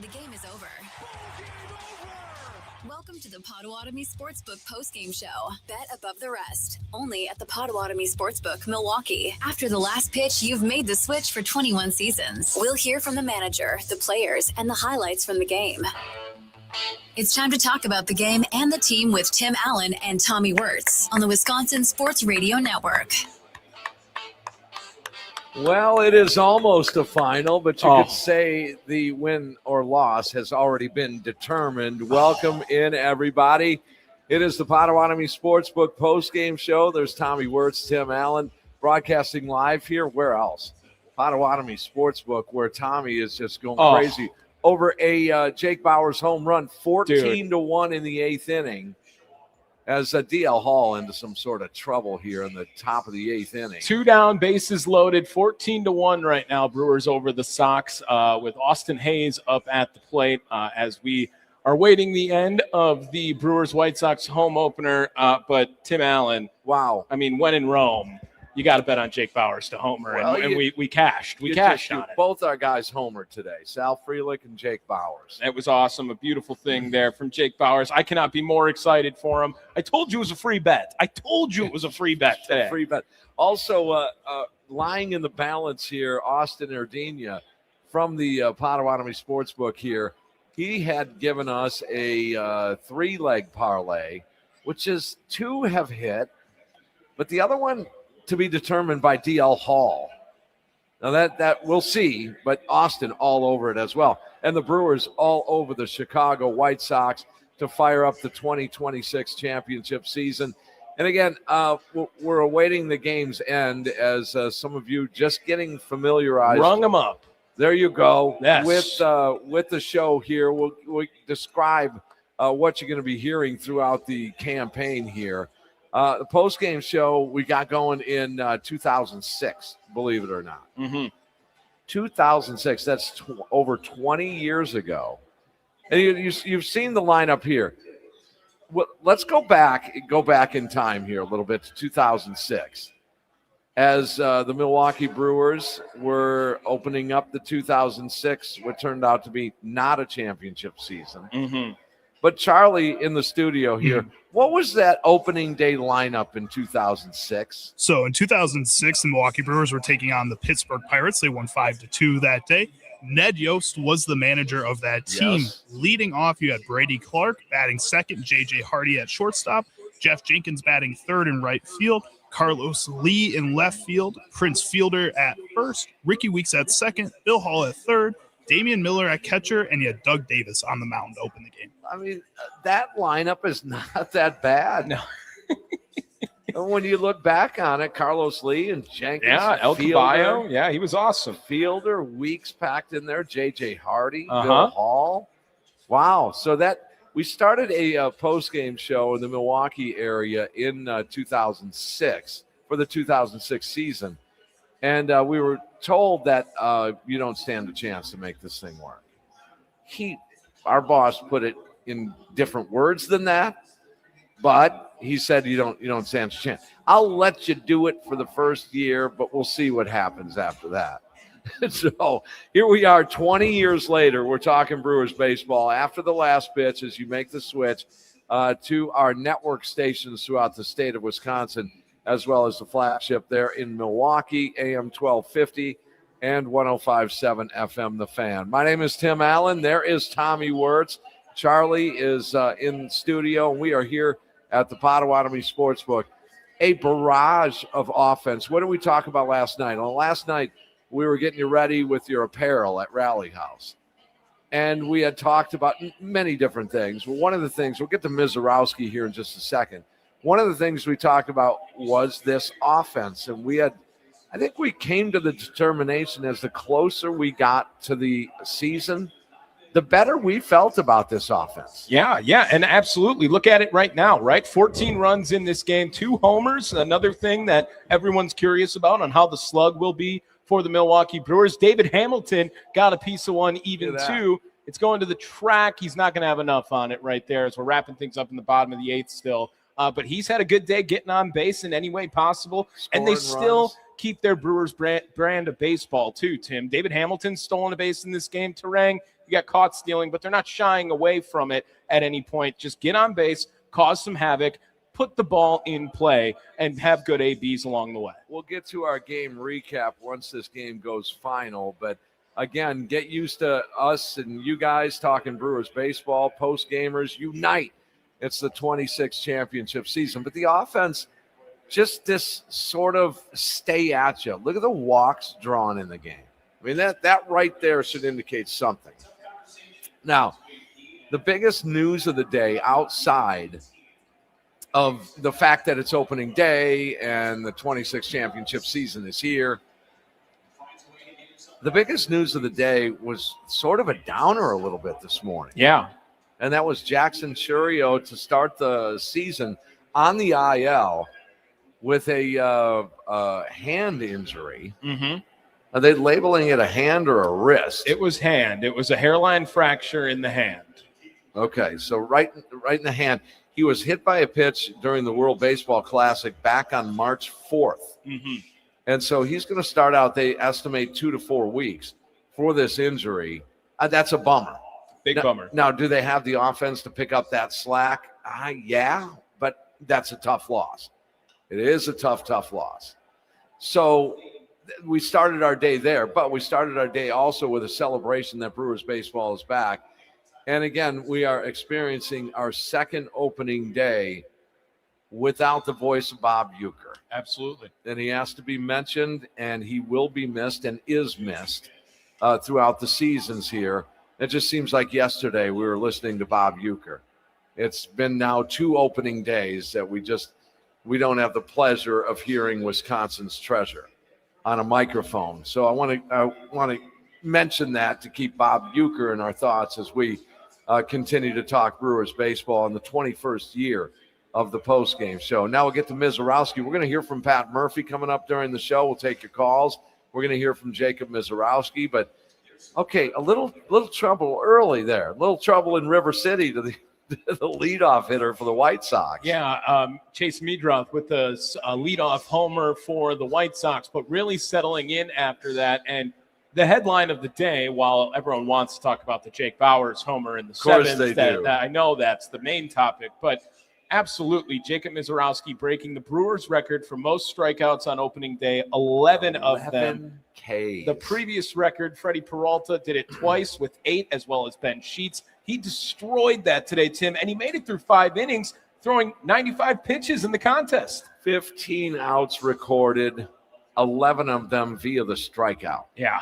The game is over. Welcome to the Potawatomi Sportsbook Postgame Show. Bet above the rest. Only at the Potawatomi Sportsbook, Milwaukee. After the last pitch, you've made the switch for 21 seasons. We'll hear from the manager, the players, and the highlights from the game. It's time to talk about the game and the team with Tim Allen and Tommy Wirtz on the Wisconsin Sports Radio Network. Well, it is almost a final, but you could say the win or loss has already been determined. Welcome in, everybody. It is the Potawatomi Sportsbook postgame show. There's Tommy Wirtz, Tim Allen, broadcasting live here. Where else? Potawatomi Sportsbook, where Tommy is just going crazy over a Jake Bauers home run, 14-1 in the eighth inning. As DL Hall into some sort of trouble here in the top of the eighth inning. 2 down, bases loaded, 14-1 right now. Brewers over the Sox with Austin Hayes up at the plate as we are waiting the end of the Brewers-White Sox home opener. But Tim Allen, wow. I mean, when in Rome, you got to bet on Jake Bauers to homer, well, and we cashed. We cashed on it. Both our guys homered today, Sal Frelick and Jake Bauers. It was awesome, a beautiful thing there from Jake Bauers. I cannot be more excited for him. I told you it was a free bet. Today. Free bet. Also, lying in the balance here, Austin Erdenia from the Potawatomi Sportsbook here. He had given us a 3-leg parlay, which is 2 have hit, but the other one to be determined by DL Hall. Now that we'll see, but Austin all over it as well. And the Brewers all over the Chicago White Sox to fire up the 2026 championship season. And again, we're awaiting the game's end as some of you just getting familiarized. Rung them up. There you go. Yes. With the show here, we'll describe what you're going to be hearing throughout the campaign here. The post-game show we got going in 2006, believe it or not. Mm-hmm. 2006, that's over 20 years ago. And you've seen the lineup here. Well, let's go back in time here a little bit to 2006. As the Milwaukee Brewers were opening up the 2006, what turned out to be not a championship season. Mm-hmm. But Charlie in the studio here, what was that opening day lineup in 2006? So in 2006, the Milwaukee Brewers were taking on the Pittsburgh Pirates. They won 5-2 that day. Ned Yost was the manager of that team. Yes. Leading off, you had Brady Clark batting second, J.J. Hardy at shortstop, Jeff Jenkins batting third in right field, Carlos Lee in left field, Prince Fielder at first, Ricky Weeks at second, Bill Hall at third, Damian Miller at catcher, and you had Doug Davis on the mound to open the game. I mean, that lineup is not that bad. No. When you look back on it, Carlos Lee and Jenkins. Yeah, El Caballo. Yeah, he was awesome. Fielder, Weeks packed in there, J.J. Hardy, Bill Hall. Wow. So we started a post-game show in the Milwaukee area in 2006 for the 2006 season. And we were told that you don't stand a chance to make this thing work. Our boss put it in different words than that, but he said you don't stand a chance. I'll let you do it for the first year, but we'll see what happens after that. So here we are 20 years later. We're talking Brewers baseball after the last pitch as you make the switch to our network stations throughout the state of Wisconsin, as well as the flagship there in Milwaukee, AM 1250 and 105.7 FM The Fan. My name is Tim Allen. There is Tommy Wirtz. Charlie is in studio, and we are here at the Potawatomi Sportsbook. A barrage of offense. What did we talk about last night? Well, last night, we were getting you ready with your apparel at Rally House. And we had talked about many different things. Well, one of the things, we'll get to Miserowski here in just a second. One of the things we talked about was this offense. And I think we came to the determination as the closer we got to the season, the better we felt about this offense. Yeah, and absolutely. Look at it right now, right? 14 runs in this game, 2 homers. Another thing that everyone's curious about on how the slug will be for the Milwaukee Brewers. David Hamilton got a piece of one, even 2. It's going to the track. He's not going to have enough on it right there as we're wrapping things up in the bottom of the 8th still. But he's had a good day getting on base in any way possible. And they still keep their Brewers brand of baseball too, Tim. David Hamilton stolen a base in this game. Terang, you got caught stealing, but they're not shying away from it at any point. Just get on base, cause some havoc, put the ball in play, and have good ABs along the way. We'll get to our game recap once this game goes final, but again, get used to us and you guys talking Brewers baseball. Post gamers, unite. It's the 26th championship season, but the offense, just this sort of stay at you. Look at the walks drawn in the game. I mean, that right there should indicate something. Now, the biggest news of the day outside of the fact that it's opening day and the 26th championship season is here, the biggest news of the day was sort of a downer a little bit this morning. Yeah. And that was Jackson Churio to start the season on the IL with a hand injury. Mm-hmm. Are they labeling it a hand or a wrist? It was hand. It was a hairline fracture in the hand. Okay, so right in the hand. He was hit by a pitch during the World Baseball Classic back on March 4th. Mm-hmm. And so he's going to start out, they estimate 2 to 4 weeks for this injury. That's a bummer. Big bummer. Now, do they have the offense to pick up that slack? Yeah, but that's a tough loss. It is a tough loss. So we started our day there, but we started our day also with a celebration that Brewers baseball is back. And again, we are experiencing our second opening day without the voice of Bob Uecker. Absolutely. And he has to be mentioned, and he will be missed and is missed throughout the seasons here. It just seems like yesterday we were listening to Bob Uecker. It's been now 2 opening days that we don't have the pleasure of hearing Wisconsin's treasure on a microphone. So I want to mention that to keep Bob Uecker in our thoughts as we continue to talk Brewers baseball in the 21st year of the postgame show. Now we'll get to Miserowski. We're going to hear from Pat Murphy coming up during the show. We'll take your calls. We're going to hear from Jacob Miserowski. But, okay, a little trouble early there. A little trouble in River City to the leadoff hitter for the White Sox. Yeah, Chase Meadroth with a leadoff homer for the White Sox, but really settling in after that. And the headline of the day, while everyone wants to talk about the Jake Bauers homer in the seventh, I know that's the main topic, but absolutely, Jacob Miserowski breaking the Brewers record for most strikeouts on opening day, 11 of them. Ks. The previous record, Freddie Peralta did it twice with 8, as well as Ben Sheets. He destroyed that today, Tim, and he made it through 5 innings, throwing 95 pitches in the contest. 15 outs recorded, 11 of them via the strikeout. Yeah.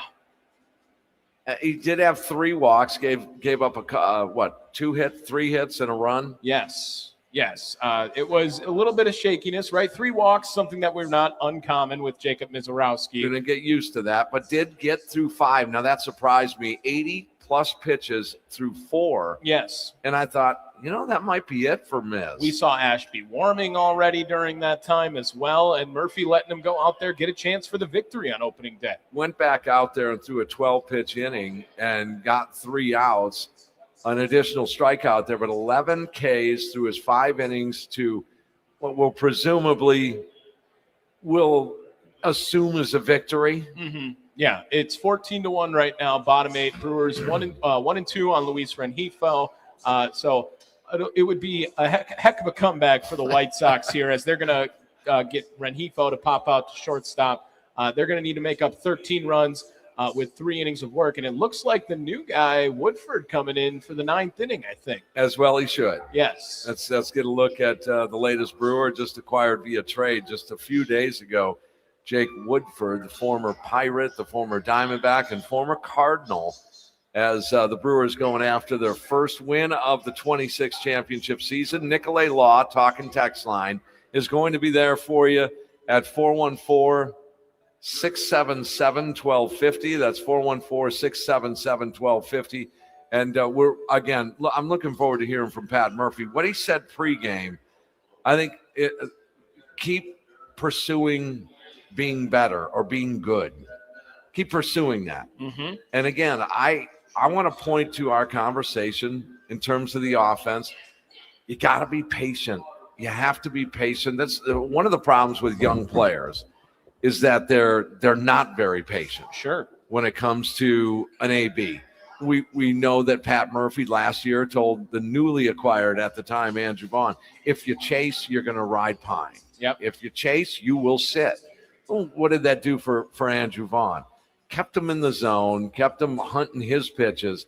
He did have 3 walks, gave up 3 hits and a run? Yes. It was a little bit of shakiness, right? 3 walks, something that we're not uncommon with Jacob Miserowski. Going to get used to that, but did get through 5. Now, that surprised me. 80-plus pitches through 4. Yes. And I thought, that might be it for Miz. We saw Ashby warming already during that time as well, and Murphy letting him go out there, get a chance for the victory on opening day. Went back out there and threw a 12-pitch inning and got 3 outs. An additional strikeout there, but 11 Ks through his 5 innings to what we'll assume is a victory. Mm-hmm. Yeah, it's 14-1 right now. Bottom 8 Brewers 1-2 on Luis Rengifo. So it would be a heck of a comeback for the White Sox here, as they're going to get Rengifo to pop out to shortstop. They're going to need to make up 13 runs. With 3 innings of work, and it looks like the new guy, Woodford, coming in for the 9th inning, I think. As well he should. Yes. Let's get a look at the latest Brewer, just acquired via trade just a few days ago. Jake Woodford, the former Pirate, the former Diamondback, and former Cardinal, as the Brewers going after their first win of the 26th championship season. Nicolay Law, talking text line, is going to be there for you at 414-677-1250. That's 414-677-1250. And I'm looking forward to hearing from Pat Murphy. What he said pregame, I think keep pursuing being better or being good. Keep pursuing that. Mm-hmm. And again, I want to point to our conversation in terms of the offense. You got to be patient. You have to be patient. That's one of the problems with young players, is that they're not very patient. Sure. When it comes to an AB. we know that Pat Murphy last year told the newly acquired at the time, Andrew Vaughn, if you chase, you're going to ride pine. Yep. If you chase, you will sit. Well, what did that do for Andrew Vaughn? Kept him in the zone, kept him hunting his pitches.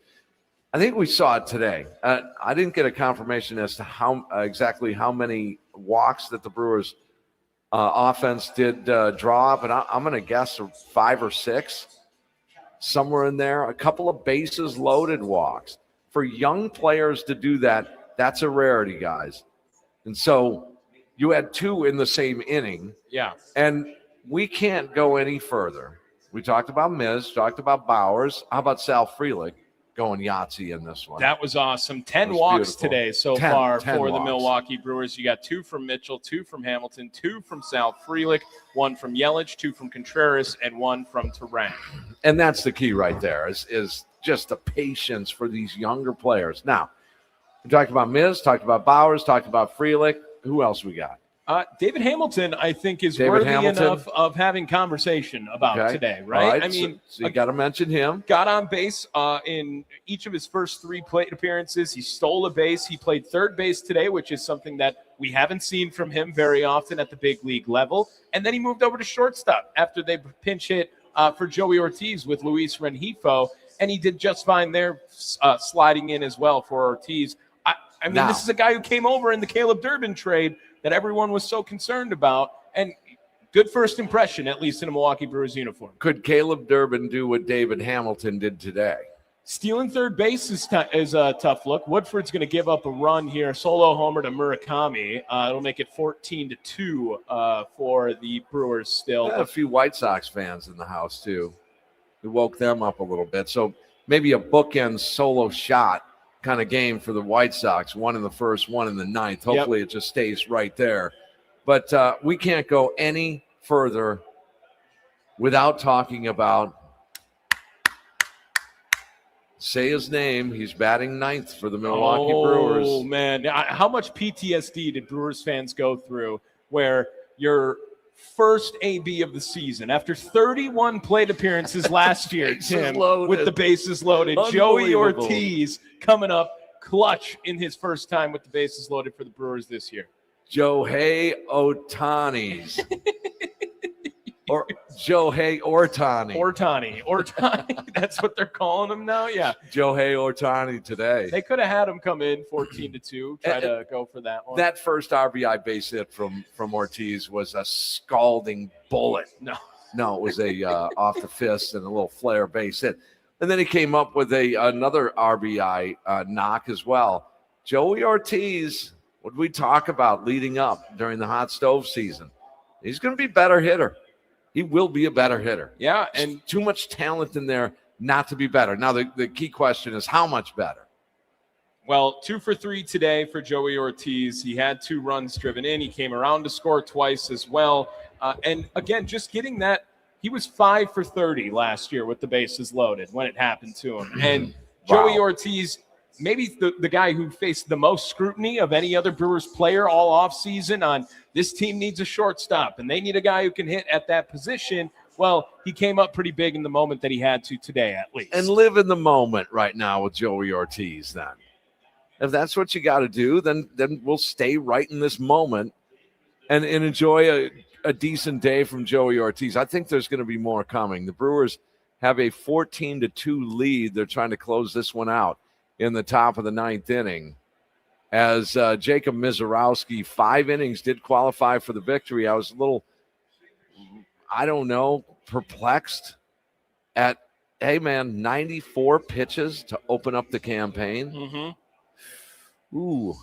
I think we saw it today. I didn't get a confirmation as to how exactly how many walks that the Brewers offense did draw, but I'm going to guess 5 or 6. Somewhere in there, a couple of bases loaded walks. For young players to do that, that's a rarity, guys. And so you had 2 in the same inning. Yeah. And we can't go any further. We talked about Miz, talked about Bowers. How about Sal Frelick going Yahtzee in this one? That was awesome. 10 walks beautiful. Today so 10 far 10 for walks. The Milwaukee Brewers. You got 2 from Mitchell, 2 from Hamilton, 2 from Sal Frelick, 1 from Yelich, 2 from Contreras, and 1 from Terang. And that's the key right there is just the patience for these younger players. Now, we talked about Miz, talked about Bowers, talked about Frelick. Who else we got? David Hamilton, I think, is worthy enough of having conversation about today, right? I mean, so you got to mention him. Got on base in each of his first 3 plate appearances. He stole a base. He played third base today, which is something that we haven't seen from him very often at the big league level. And then he moved over to shortstop after they pinch hit for Joey Ortiz with Luis Rengifo, and he did just fine there, sliding in as well for Ortiz. I mean, this is a guy who came over in the Caleb Durbin trade that everyone was so concerned about, and good first impression, at least in a Milwaukee Brewers uniform. Could Caleb Durbin do what David Hamilton did today? Stealing third base is a tough look. Woodford's going to give up a run here, solo homer to Murakami. It'll make it 14-2 for the Brewers still. A few White Sox fans in the house, too. We woke them up a little bit. So maybe a bookend solo shot kind of game for the White Sox, 1 in the first, 1 in the ninth. Hopefully It just stays right there. But we can't go any further without talking about, say his name, he's batting 9th for the Milwaukee Brewers. Oh, man. How much PTSD did Brewers fans go through where your first AB of the season, after 31 plate appearances last year, Tim, with the bases loaded, Joey Ortiz coming up clutch in his first time with the bases loaded for the Brewers this year. Joey Ohtani's. Or Joey Ortani. Ortani. That's what they're calling him now? Yeah. Joey Ortani today. They could have had him come in 14-2, try to go for that one. That first RBI base hit from Ortiz was a scalding bullet. No, it was a off the fist and a little flare base hit. And then he came up with another RBI knock as well. Joey Ortiz, what did we talk about leading up during the hot stove season? He's going to be a better hitter. He will be a better hitter. Yeah, and too much talent in there not to be better. Now, the key question is how much better? Well, 2 for 3 today for Joey Ortiz. He had 2 runs driven in. He came around to score twice as well. And, again, just getting that, he was 5 for 30 last year with the bases loaded when it happened to him. And Joey Ortiz, maybe the guy who faced the most scrutiny of any other Brewers player all offseason on this team needs a shortstop and they need a guy who can hit at that position. Well, he came up pretty big in the moment that he had to today, at least. And live in the moment right now with Joey Ortiz then. If that's what you got to do, then we'll stay right in this moment and enjoy a decent day from Joey Ortiz. I think there's going to be more coming. The Brewers have a 14-2 lead. They're trying to close this one out in the top of the 9th inning. As Jacob Miserowski, 5 innings, did qualify for the victory. I was a little, perplexed at, 94 pitches to open up the campaign. Mm-hmm. Ooh.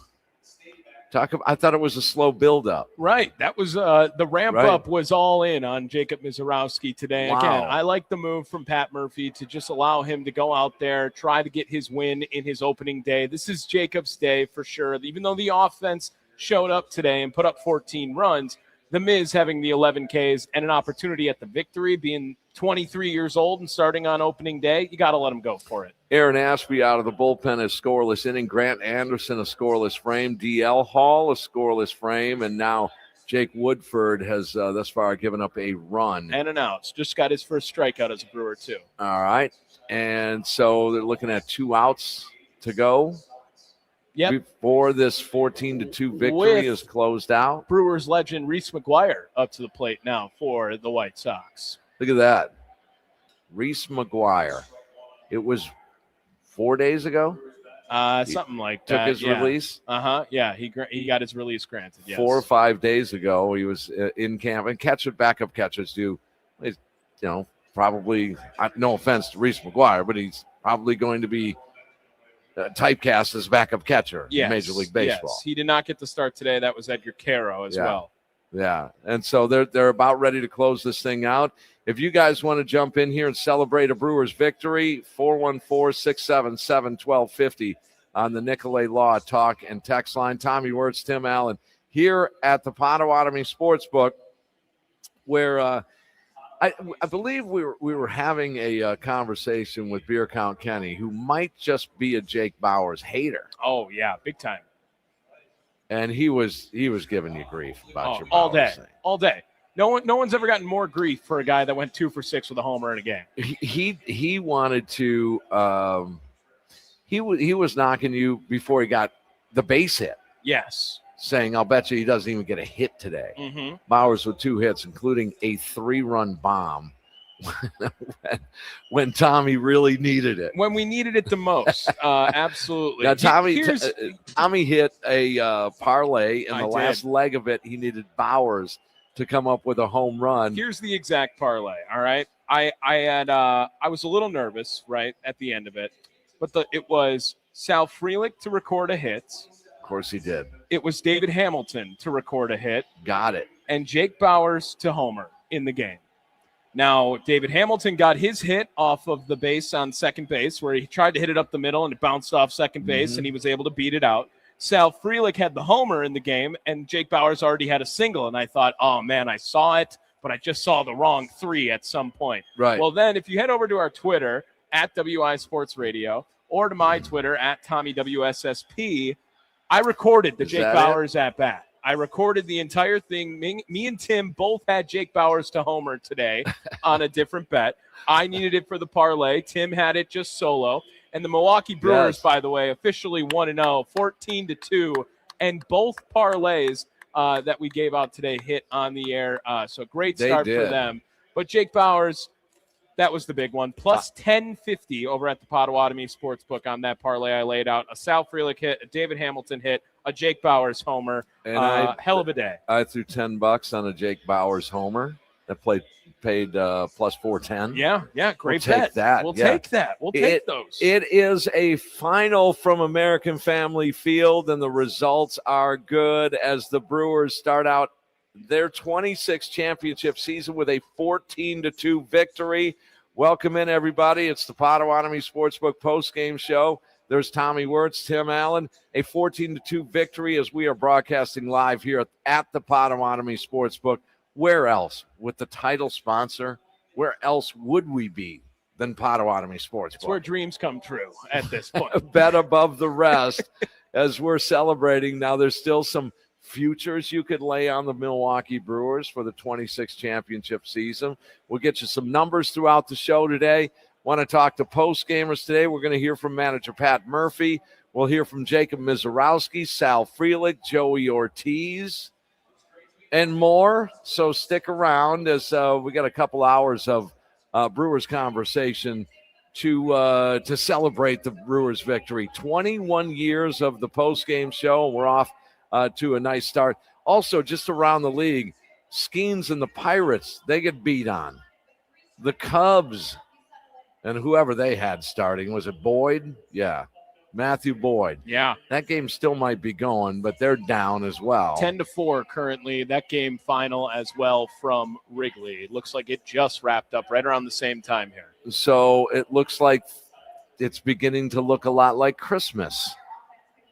I thought it was a slow build-up. Right. That was the ramp-up was all in on Jacob Miserowski today. Wow. Again, I like the move from Pat Murphy to just allow him to go out there, try to get his win in his opening day. This is Jacob's day for sure. Even though the offense showed up today and put up 14 runs, the Miz having the 11 Ks and an opportunity at the victory, being 23 years old and starting on opening day, you got to let him go for it. Aaron Ashby out of the bullpen, a scoreless inning. Grant Anderson, a scoreless frame. DL Hall, a scoreless frame. And now Jake Woodford has thus far given up a run. And an out. Just got his first strikeout as a Brewer, too. All right. And so they're looking at 2 outs to go. Yep. Before this 14-2 victory is closed out. Brewers legend Reese McGuire up to the plate now for the White Sox. Look at that. Reese McGuire. It was 4 days ago. Something like that. Took his release. Yeah, he got his release granted. Yes. 4 or 5 days ago, he was in camp. And backup catchers do, probably, no offense to Reese McGuire, but he's probably going to be typecast as backup catcher in Major League Baseball. Yes. He did not get the start today. That was Edgar Caro as well. Yeah, and so they're about ready to close this thing out. If you guys want to jump in here and celebrate a Brewers victory, 414-677-1250 on the Nicolay Law Talk and Text line. Tommy Wirtz, Tim Allen here at the Potawatomi Sportsbook, where I believe we were having a conversation with Beer Count Kenny, who might just be a Jake Bauers hater. Oh yeah, big time. And he was giving you grief about your all Bauers day, thing. all day. No one's ever gotten more grief for a guy that went 2 for 6 with a homer in a game. He wanted to. He was knocking you before he got the base hit. Yes. Saying, I'll bet you he doesn't even get a hit today. Mm-hmm. Bauers with 2 hits, including a 3-run bomb when Tommy really needed it. When we needed it the most. Absolutely. Now, Tommy hit a parlay in the last leg of it. He needed Bauers to come up with a home run. Here's the exact parlay, all right? I was a little nervous, right, at the end of it. But it was Sal Frelick to record a hit. Of course he did. It was David Hamilton to record a hit. Got it. And Jake Bauers to homer in the game. Now, David Hamilton got his hit off of the base on second base, where he tried to hit it up the middle and it bounced off second base, and he was able to beat it out. Sal Frelick had the homer in the game, and Jake Bauers already had a single. And I thought, oh, man, I saw it, but I just saw the wrong 3 at some point. Right. Well, then if you head over to our Twitter, at WI Sports Radio, or to my Twitter, at TommyWSSP, I recorded the Jake Bauers at bat. I recorded the entire thing. Me and Tim both had Jake Bauers to homer today on a different bet. I needed it for the parlay. Tim had it just solo. And the Milwaukee Brewers, by the way, officially 1-0, 14-2. And both parlays that we gave out today hit on the air. So great start for them. But Jake Bauers, that was the big one. Plus 1050 over at the Potawatomi Sportsbook on that parlay I laid out. A Sal Frelick hit, a David Hamilton hit, a Jake Bauers homer. And hell of a day. I threw $10 on a Jake Bauers homer. That paid plus 410. Yeah, great we'll bet. Take that. We'll take that. We'll take those. It is a final from American Family Field, and the results are good as the Brewers start out their 26th championship season with a 14-2 victory. Welcome in, everybody. It's the Potawatomi Sportsbook postgame show. There's Tommy Wirtz, Tim Allen, a 14-2 victory as we are broadcasting live here at the Potawatomi Sportsbook. Where else, with the title sponsor, where else would we be than Potawatomi Sportsbook? It's where dreams come true at this point. Bet above the rest as we're celebrating. Now, there's still some futures you could lay on the Milwaukee Brewers for the 26th championship season. We'll get you some numbers throughout the show today. Want to talk to post gamers today. We're going to hear from manager Pat Murphy. We'll hear from Jacob Miserowski, Sal Frelick, Joey Ortiz, and more. So stick around as we got a couple hours of Brewers conversation to celebrate the Brewers victory. 21 years of the post-game show. We're off to a nice start. Also, just around the league, Skeens and the Pirates, they get beat on. The Cubs and whoever they had starting, was it Boyd? Yeah, Matthew Boyd. Yeah. That game still might be going, but they're down as well. 10-4 currently. That game final as well from Wrigley. It looks like it just wrapped up right around the same time here. So it looks like it's beginning to look a lot like Christmas.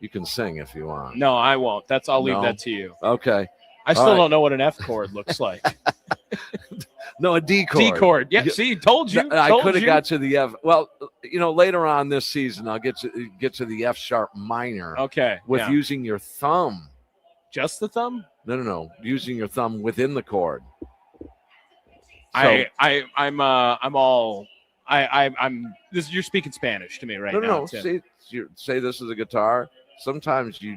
You can sing if you want. No, I won't. I'll leave that to you. Okay. I still don't know what an F chord looks like. No, a D chord. D chord. Yeah, see, told you. I could have got to the F. Well, later on this season, I'll get to the F sharp minor. Okay. With using your thumb. Just the thumb? No. Using your thumb within the cord. So, I'm this. You're speaking Spanish to me right now. No. Tim. Say this is a guitar. Sometimes you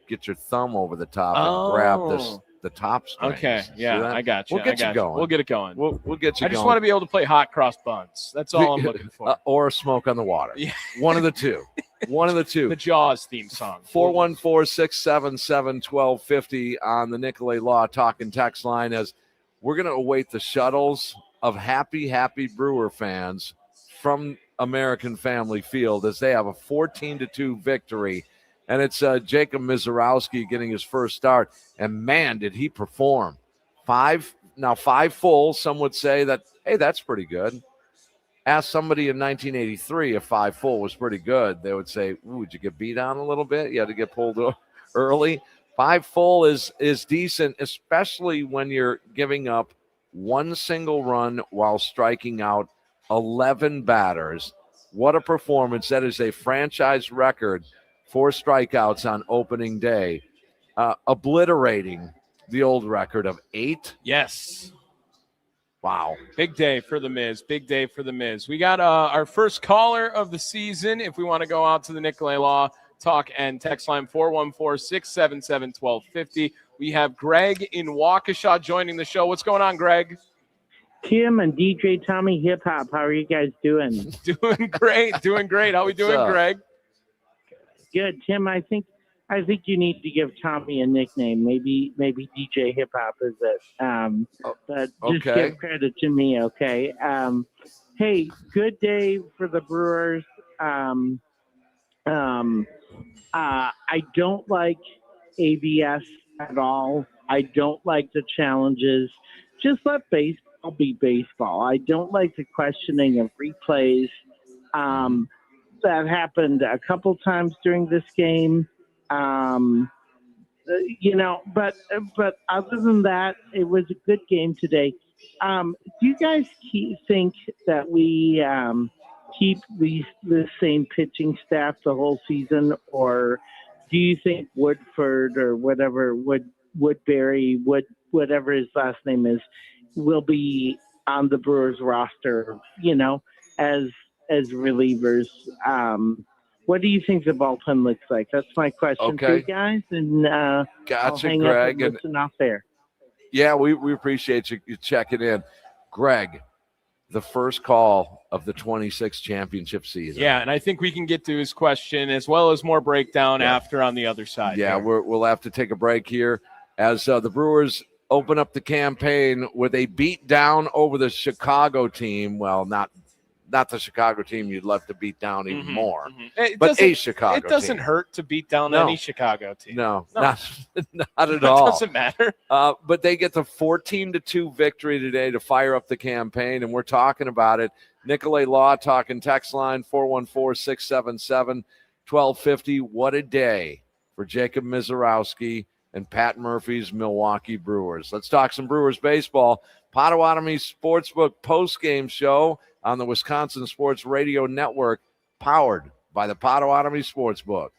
get your thumb over the top and grab the top strings. Okay, yeah, I got you. We'll get you going. We'll get it going. We'll get you going. I just want to be able to play hot cross buns. That's all I'm looking for. Or smoke on the water. Yeah. One of the two. One of the two. The Jaws theme song. 414-677-1250 on the Nicolay Law Talking text line, as we're going to await the shuttles of happy Brewer fans from American Family Field as they have a 14-2 victory. And it's Jacob Miserowski getting his first start. And, man, did he perform. Five full. Some would say that, hey, that's pretty good. Ask somebody in 1983 if 5 full was pretty good. They would say, ooh, did you get beat on a little bit? You had to get pulled early. 5 full is decent, especially when you're giving up one single run while striking out 11 batters. What a performance. That is a franchise record. 4 strikeouts on opening day, obliterating the old record of 8. Yes. Wow. Big day for the Miz. Big day for the Miz. We got our first caller of the season. If we want to go out to the Nicolay Law Talk and text line 414-677-1250. We have Greg in Waukesha joining the show. What's going on, Greg? Tim and DJ Tommy Hip Hop. How are you guys doing? Doing great. How we doing, Greg? Good, Tim. I think you need to give Tommy a nickname. Maybe DJ Hip Hop is it. But just give credit to me, okay? Hey, good day for the Brewers. I don't like ABS at all. I don't like the challenges. Just let baseball be baseball. I don't like the questioning of replays. That happened a couple times during this game. But other than that, it was a good game today. Do you guys think that we keep the same pitching staff the whole season, or do you think Woodford or Woodbury, whatever his last name is, will be on the Brewers roster, as relievers? What do you think the bullpen looks like? That's my question to you guys. And gotcha, I'll hang Greg. up and listen off there. Yeah, we appreciate you checking in. Greg, the first call of the 26 championship season. Yeah, and I think we can get to his question as well as more breakdown after on the other side. Yeah, we'll have to take a break here as the Brewers open up the campaign with a beat down over the Chicago team. Well, not the Chicago team you'd love to beat down even more, but a Chicago team. It doesn't hurt to beat down any Chicago team. No. Not at all. It doesn't matter. But they get the 14-2 victory today to fire up the campaign, and we're talking about it. Nicolay Law Talking text line 414-677-1250. What a day for Jacob Miserowski and Pat Murphy's Milwaukee Brewers. Let's talk some Brewers baseball. Potawatomi Sportsbook postgame show on the Wisconsin Sports Radio Network, powered by the Potawatomi Sportsbook.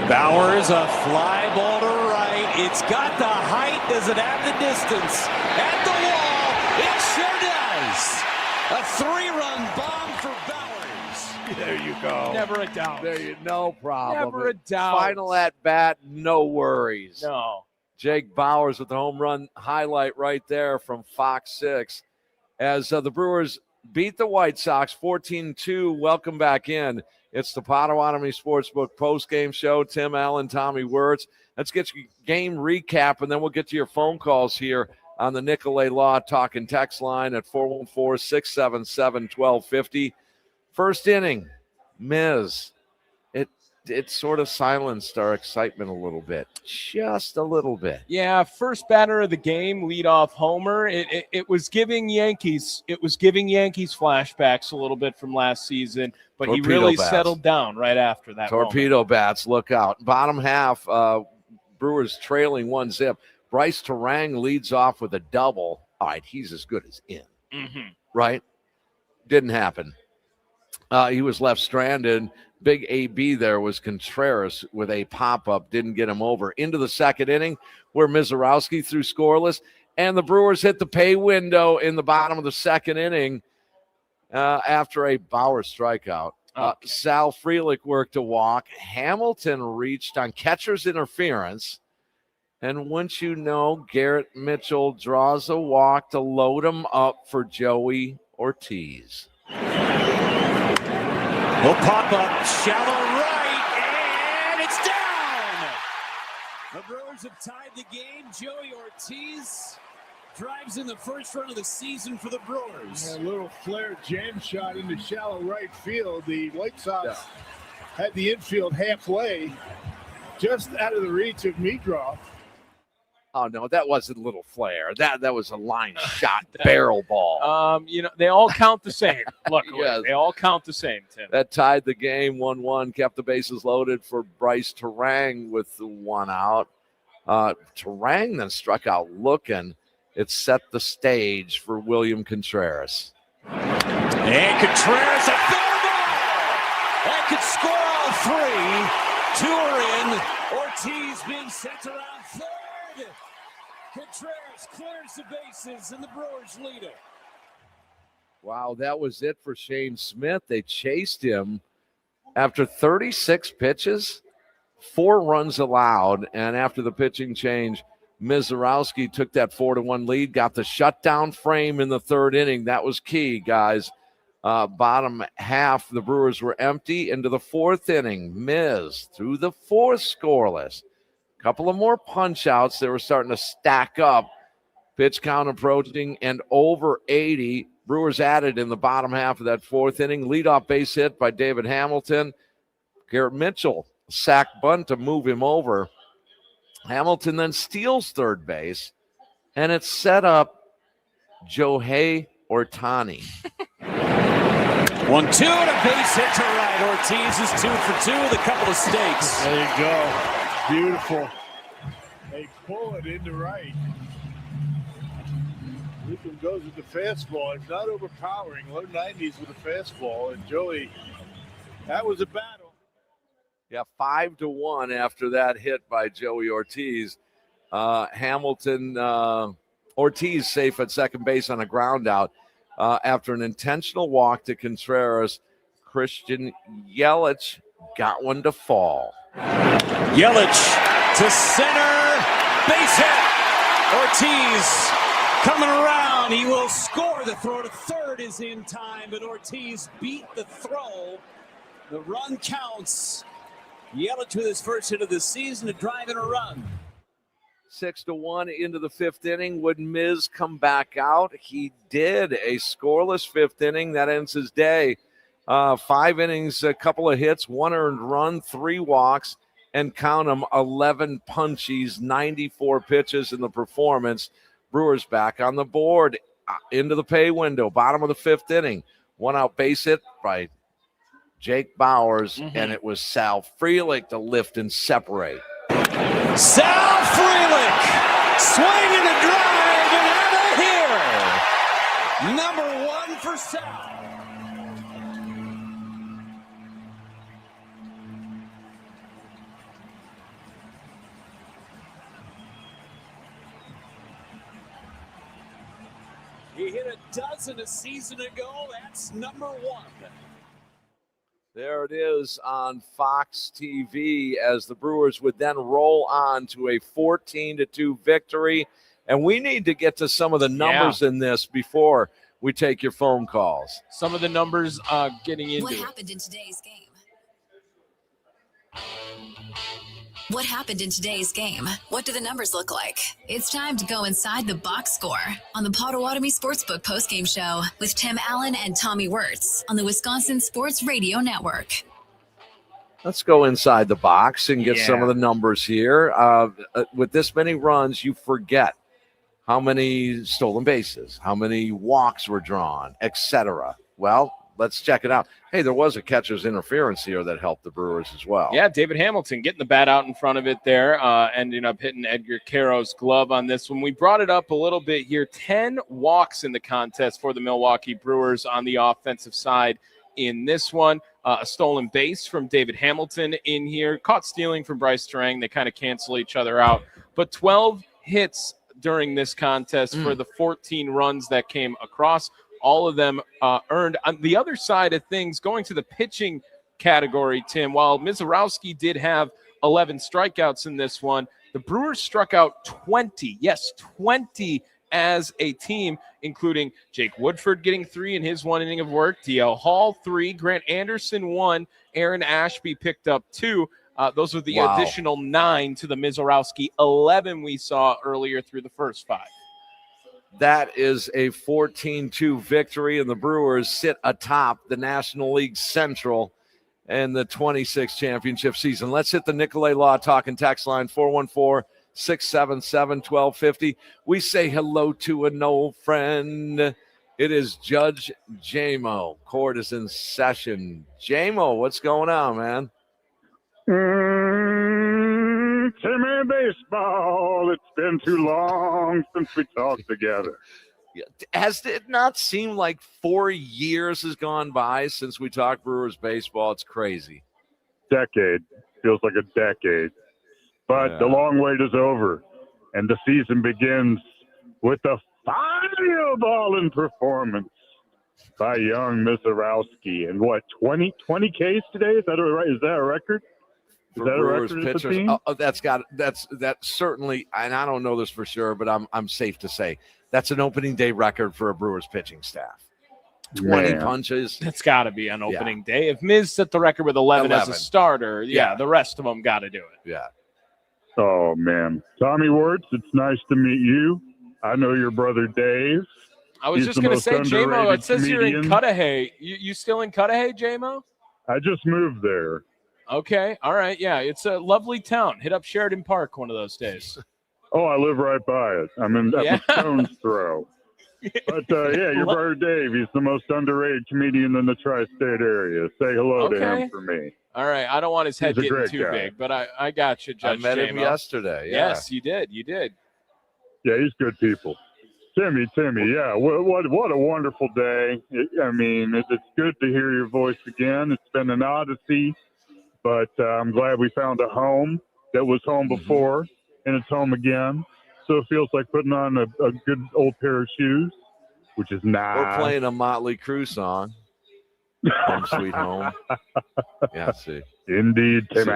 Bowers, a fly ball to right. It's got the height. Does it have the distance? At the wall. It sure does. A 3-run bomb for Bowers. There you go. Never a doubt. No problem. Never a doubt. Final at bat, no worries. No. Jake Bowers with the home run highlight right there from Fox 6. As the Brewers beat the White Sox 14-2. Welcome back in. It's the Potawatomi Sportsbook postgame show. Tim Allen, Tommy Wirtz. Let's get your game recap, and then we'll get to your phone calls here on the Nicolay Law Talk and Text line at 414-677-1250. First inning, Miz. It sort of silenced our excitement a little bit, just a little bit. Yeah, first batter of the game, leadoff homer. It was giving Yankees. It was giving Yankees flashbacks a little bit from last season, but Torpedo he really bats. settled down right after that. Torpedo bats, look out. Bottom half, Brewers trailing 1-0. Bryce Terang leads off with a double. All right, he's as good as in. Mm-hmm. Right? Didn't happen. He was left stranded. Big AB there was Contreras with a pop-up. Didn't get him over. Into the second inning where Miserowski threw scoreless. And the Brewers hit the pay window in the bottom of the second inning after a Bauer strikeout. Sal Frelick worked a walk. Hamilton reached on catcher's interference. And once you know, Garrett Mitchell draws a walk to load him up for Joey Ortiz. Will pop up, shallow right, and it's down! The Brewers have tied the game. Joey Ortiz drives in the first run of the season for the Brewers. A little flare jam shot into shallow right field. The White Sox had the infield halfway, just out of the reach of Meadroff. Oh, no, that wasn't a little flare. That was a line shot barrel ball. They all count the same. Look, Yes. They all count the same, Tim. That tied the game 1-1, kept the bases loaded for Bryce Terang with the one out. Terang then struck out looking. It set the stage for William Contreras. And Contreras, a fair ball! And could score all three. 2 are in. Ortiz being sent around third. Contreras clears the bases, and the Brewers lead it. Wow, that was it for Shane Smith. They chased him after 36 pitches, 4 runs allowed, and after the pitching change, Miserowski took that 4-1 lead, got the shutdown frame in the third inning. That was key, guys. Bottom half, the Brewers were empty. Into the fourth inning, Miz through the fourth scoreless. Couple of more punch outs. They were starting to stack up. Pitch count approaching and over 80. Brewers added in the bottom half of that fourth inning. Leadoff base hit by David Hamilton. Garrett Mitchell sack bunt to move him over. Hamilton then steals third base, and it's set up Shohei Ohtani. 1-2 and a base hit to right. Ortiz is 2 for 2 with a couple of stakes. There you go. Beautiful. They pull it into right. Newcomb goes with the fastball. It's not overpowering. Low 90s with a fastball. And Joey, that was a battle. Yeah, 5-1 after that hit by Joey Ortiz. Hamilton, Ortiz safe at second base on a ground out after an intentional walk to Contreras. Christian Yelich got one to fall. Yelich to center, base hit. Ortiz coming around. He will score. The throw to third is in time, but Ortiz beat the throw. The run counts. Yelich with his first hit of the season to drive in a run. 6-1 into the fifth inning. Would Miz come back out? He did. A scoreless fifth inning. That ends his day. 5 innings, a couple of hits, 1 earned run, 3 walks, and count them, 11 punchies, 94 pitches in the performance. Brewers back on the board into the pay window, bottom of the fifth inning. 1 out base hit by Jake Bowers, and it was Sal Frelick to lift and separate. Sal Frelick swinging a drive and out of here. Number 1 for Sal. He hit a dozen a season ago. That's number 1. There it is on Fox TV as the Brewers would then roll on to a 14-2 victory. And we need to get to some of the numbers in this before we take your phone calls. Some of the numbers getting into What happened in today's game? What happened in today's game? What do the numbers look like? It's time to go inside the box score on the Potawatomi Sportsbook postgame show with Tim Allen and Tommy Wirtz on the Wisconsin Sports Radio Network. Let's go inside the box and get some of the numbers here. With this many runs, you forget how many stolen bases, how many walks were drawn, etc. Well, let's check it out. Hey, there was a catcher's interference here that helped the Brewers as well. Yeah, David Hamilton getting the bat out in front of it there, ending up hitting Edgar Caro's glove on this one. We brought it up a little bit here. 10 walks in the contest for the Milwaukee Brewers on the offensive side in this one. A stolen base from David Hamilton in here. Caught stealing from Bryce Terang. They kind of cancel each other out. But 12 hits during this contest for the 14 runs that came across. All of them earned. On the other side of things, going to the pitching category, Tim, while Miserowski did have 11 strikeouts in this one, the Brewers struck out 20. Yes, 20 as a team, including Jake Woodford getting 3 in his 1 inning of work, DL Hall 3, Grant Anderson 1, Aaron Ashby picked up 2. Those are the additional 9 to the Miserowski 11 we saw earlier through the first 5. That is a 14-2 victory, and the Brewers sit atop the National League Central in the 26th championship season. Let's hit the Nicolay Law Talk and Text line, 414-677-1250. We say hello to an old friend. It is Judge J-Mo. Court is in session. J-Mo, what's going on, man? Timmy Baseball, it's been too long since we talked together. Has it not seemed like 4 years has gone by since we talked Brewers baseball? It's crazy. Decade. Feels like a decade. But the long wait is over, and the season begins with a fireballing performance by young Miserowski. And what, 20 Ks today? Is that right? Is that a record? Is that Brewers a record pitchers? That's certainly, and I don't know this for sure, but I'm safe to say that's an opening day record for a Brewers pitching staff. 20 punches. That's got to be on opening day. If Miz set the record with 11 as a starter, the rest of them got to do it. Yeah. Oh, man. Tommy Wirtz, it's nice to meet you. I know your brother Dave. I was just going to say, J-Mo, it says you're in Cudahy. You still in Cudahy, J-Mo? I just moved there. Okay. All right. Yeah. It's a lovely town. Hit up Sheridan Park one of those days. Oh, I live right by it. I'm in a stone's throw. But, your brother Dave, he's the most underrated comedian in the tri-state area. Say hello to him for me. All right. I don't want his head getting too big, but I got you, Judge I met him J-Mo. yesterday. Yeah. Yes, you did. You did. Yeah, he's good people. Timmy, yeah, what a wonderful day. It's good to hear your voice again. It's been an odyssey, but I'm glad we found a home that was home before, and it's home again. So it feels like putting on a good old pair of shoes, which is nice. We're playing a Motley Crue song, Home Sweet Home. Yeah, see. Indeed, Timmy.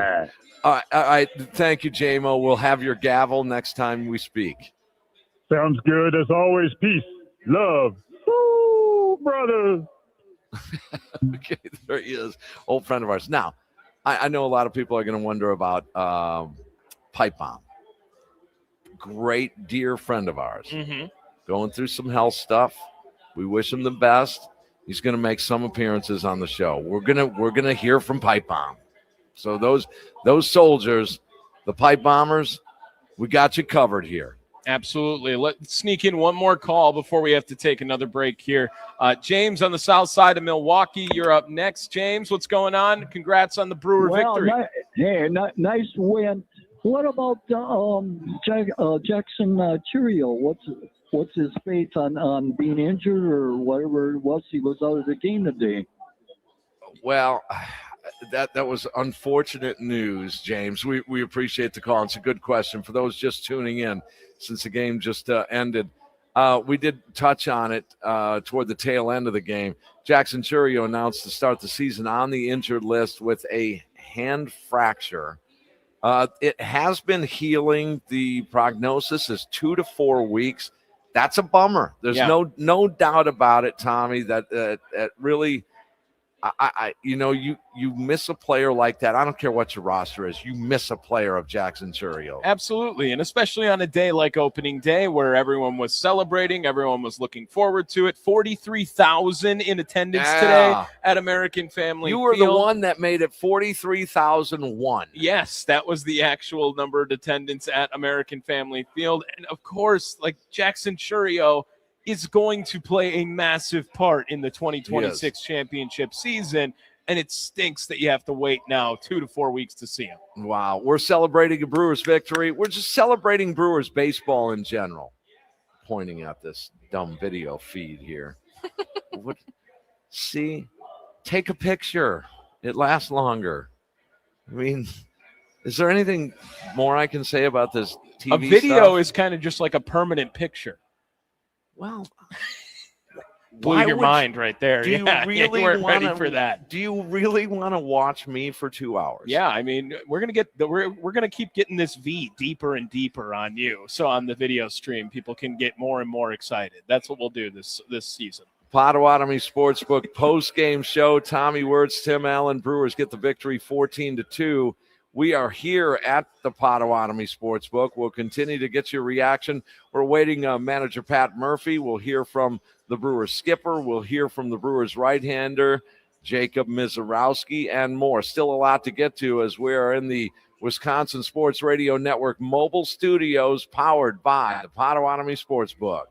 All right. Thank you, J-Mo. We'll have your gavel next time we speak. Sounds good. As always, peace, love. Woo, brother. Okay, there he is. Old friend of ours. Now, I know a lot of people are going to wonder about Pipe Bomb. Great, dear friend of ours. Going through some health stuff. We wish him the best. He's going to make some appearances on the show. We're gonna hear from Pipe Bomb. So those soldiers, the Pipe Bombers, we got you covered here. Absolutely. Let's sneak in one more call before we have to take another break here. James on the south side of Milwaukee, you're up next. James, what's going on? Congrats on the Brewer victory. Nice win. What about Jackson Churio? What's his fate on being injured or whatever it was? He was out of the game today. Well, that was unfortunate news, James. We appreciate the call. It's a good question. For those just tuning in, since the game just ended, We did touch on it toward the tail end of the game. Jackson Churio announced to start the season on the injured list with a hand fracture. It has been healing. The prognosis is 2 to 4 weeks. That's a bummer. There's no doubt about it, Tommy, that really – you miss a player like that. I don't care what your roster is. You miss a player of Jackson Churio. Absolutely, and especially on a day like opening day where everyone was celebrating, everyone was looking forward to it. 43,000 in attendance today at American Family You were Field. the one that made it 43,001. Yes, that was the actual number of attendance at American Family Field. And, of course, like Jackson Churio is going to play a massive part in the 2026 championship season, and it stinks that you have to wait now 2 to 4 weeks to see him. Wow, we're celebrating a Brewers victory. We're just celebrating Brewers baseball in general. Pointing at this dumb video feed here. See, take a picture. It lasts longer. I mean, is there anything more I can say about this TV A video stuff? is kind of just like a permanent picture. Well, blew your mind right there. Do you really you weren't wanna, ready for that? Do you really want to watch me for 2 hours? Yeah, I mean, we're gonna keep getting this V deeper and deeper on you. So on the video stream, people can get more and more excited. That's what we'll do this season. Potawatomi Sportsbook post-game show. Tommy Wirtz, Tim Allen. Brewers get the victory 14-2. We are here at the Potawatomi Sportsbook. We'll continue to get your reaction. We're waiting manager Pat Murphy. We'll hear from the Brewers skipper. We'll hear from the Brewers right-hander, Jacob Miserowski, and more. Still a lot to get to as we are in the Wisconsin Sports Radio Network mobile studios powered by the Potawatomi Sportsbook.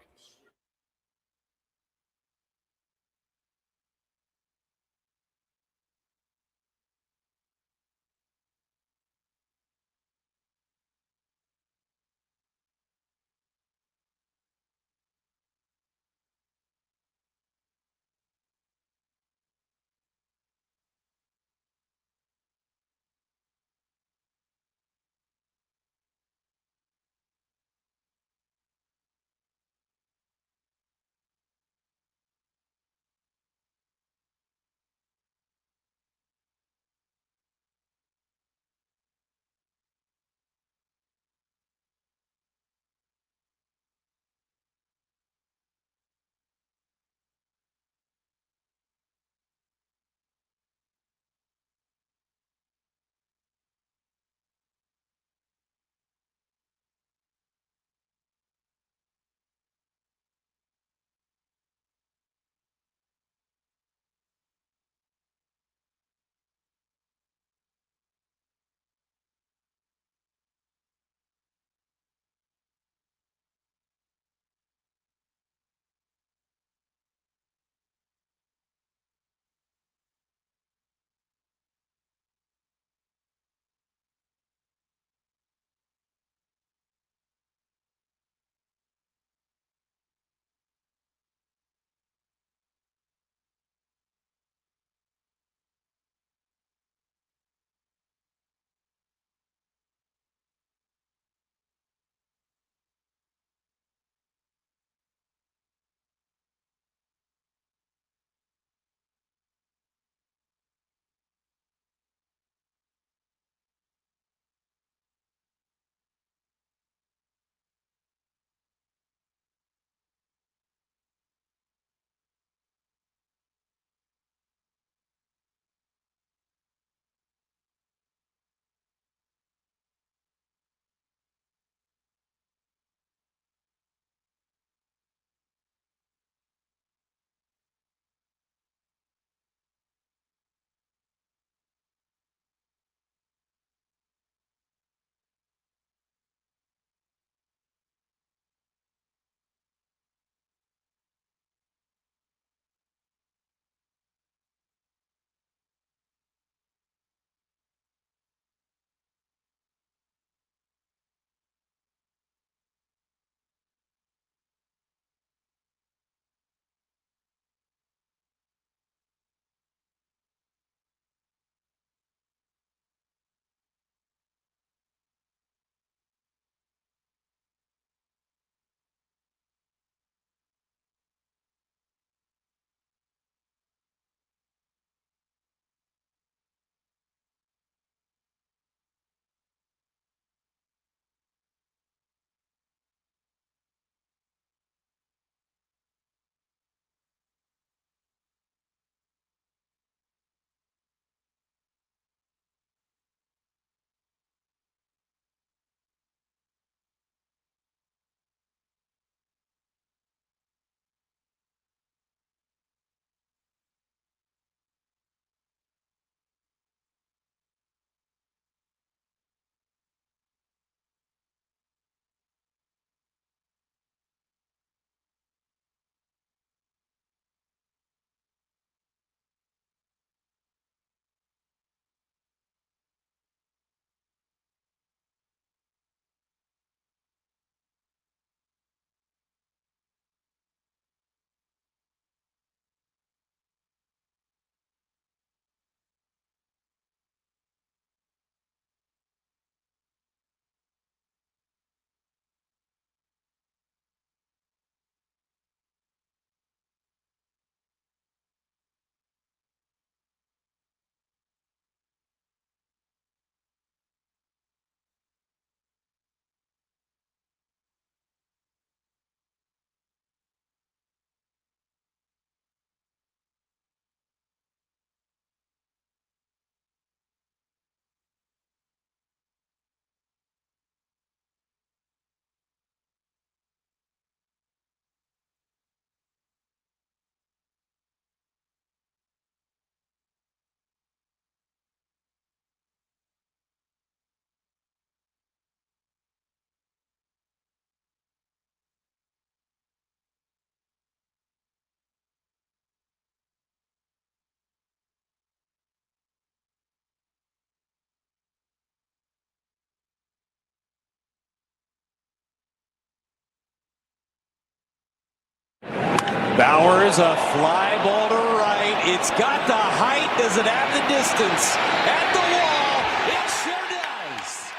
Bowers, a fly ball to right. It's got the height. Does it have the distance? At the wall. It sure does.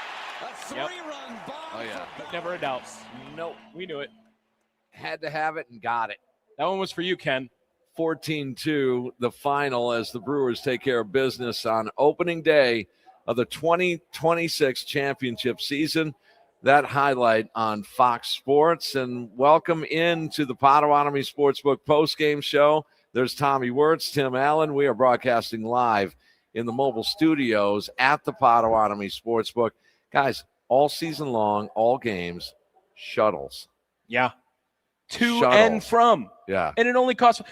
A three-run bomb. Oh, yeah. Never a doubt. Nope. We knew it. Had to have it and got it. That one was for you, Ken. 14-2, the final as the Brewers take care of business on opening day of the 2026 championship season. That highlight on Fox Sports. And welcome into the Potawatomi Sportsbook postgame show. There's Tommy Wirtz, Tim Allen. We are broadcasting live in the mobile studios at the Potawatomi Sportsbook. Guys, all season long, all games, shuttles. Yeah. To Shuttles. and from. Yeah. And it only costs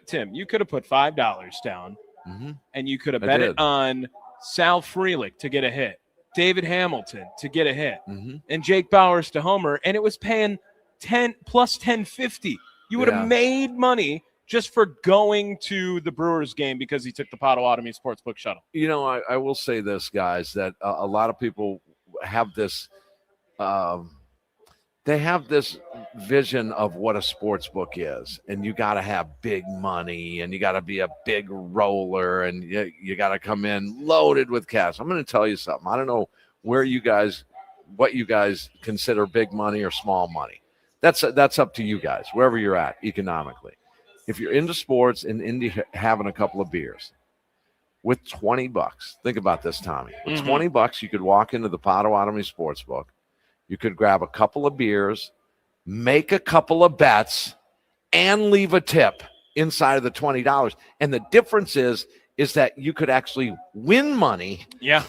Tim, you could have put $5 down and you could have bet it on Sal Frelick to get a hit, David Hamilton to get a hit, and Jake Bowers to homer, and it was paying 10 plus 1050. You would have made money just for going to the Brewers game because he took the Potawatomi Sportsbook shuttle. You know, I will say this, guys, that a lot of people have this they have this vision of what a sports book is, and you got to have big money, and you got to be a big roller, and you got to come in loaded with cash. I'm going to tell you something. I don't know what you guys consider big money or small money. That's up to you guys, wherever you're at economically. If you're into sports and into having a couple of beers, with $20, think about this, Tommy. With $20, you could walk into the Potawatomi Sportsbook. You could grab a couple of beers, make a couple of bets, and leave a tip inside of the $20. And the difference is that you could actually win money. Yeah.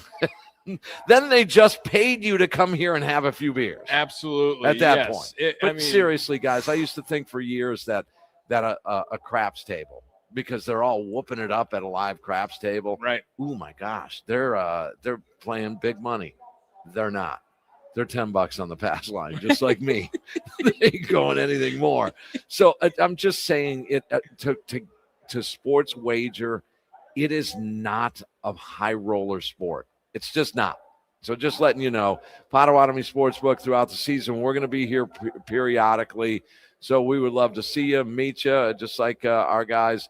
Then they just paid you to come here and have a few beers. Absolutely. At that point. Seriously, guys, I used to think for years that a craps table, because they're all whooping it up at a live craps table. Right. Oh my gosh, they're playing big money. They're not. They're $10 on the pass line, just like me. They ain't going anything more. So I'm just saying it to sports wager. It is not a high roller sport. It's just not. So just letting you know, Potawatomi Sportsbook throughout the season. We're going to be here periodically. So we would love to see you, meet you, just like our guys,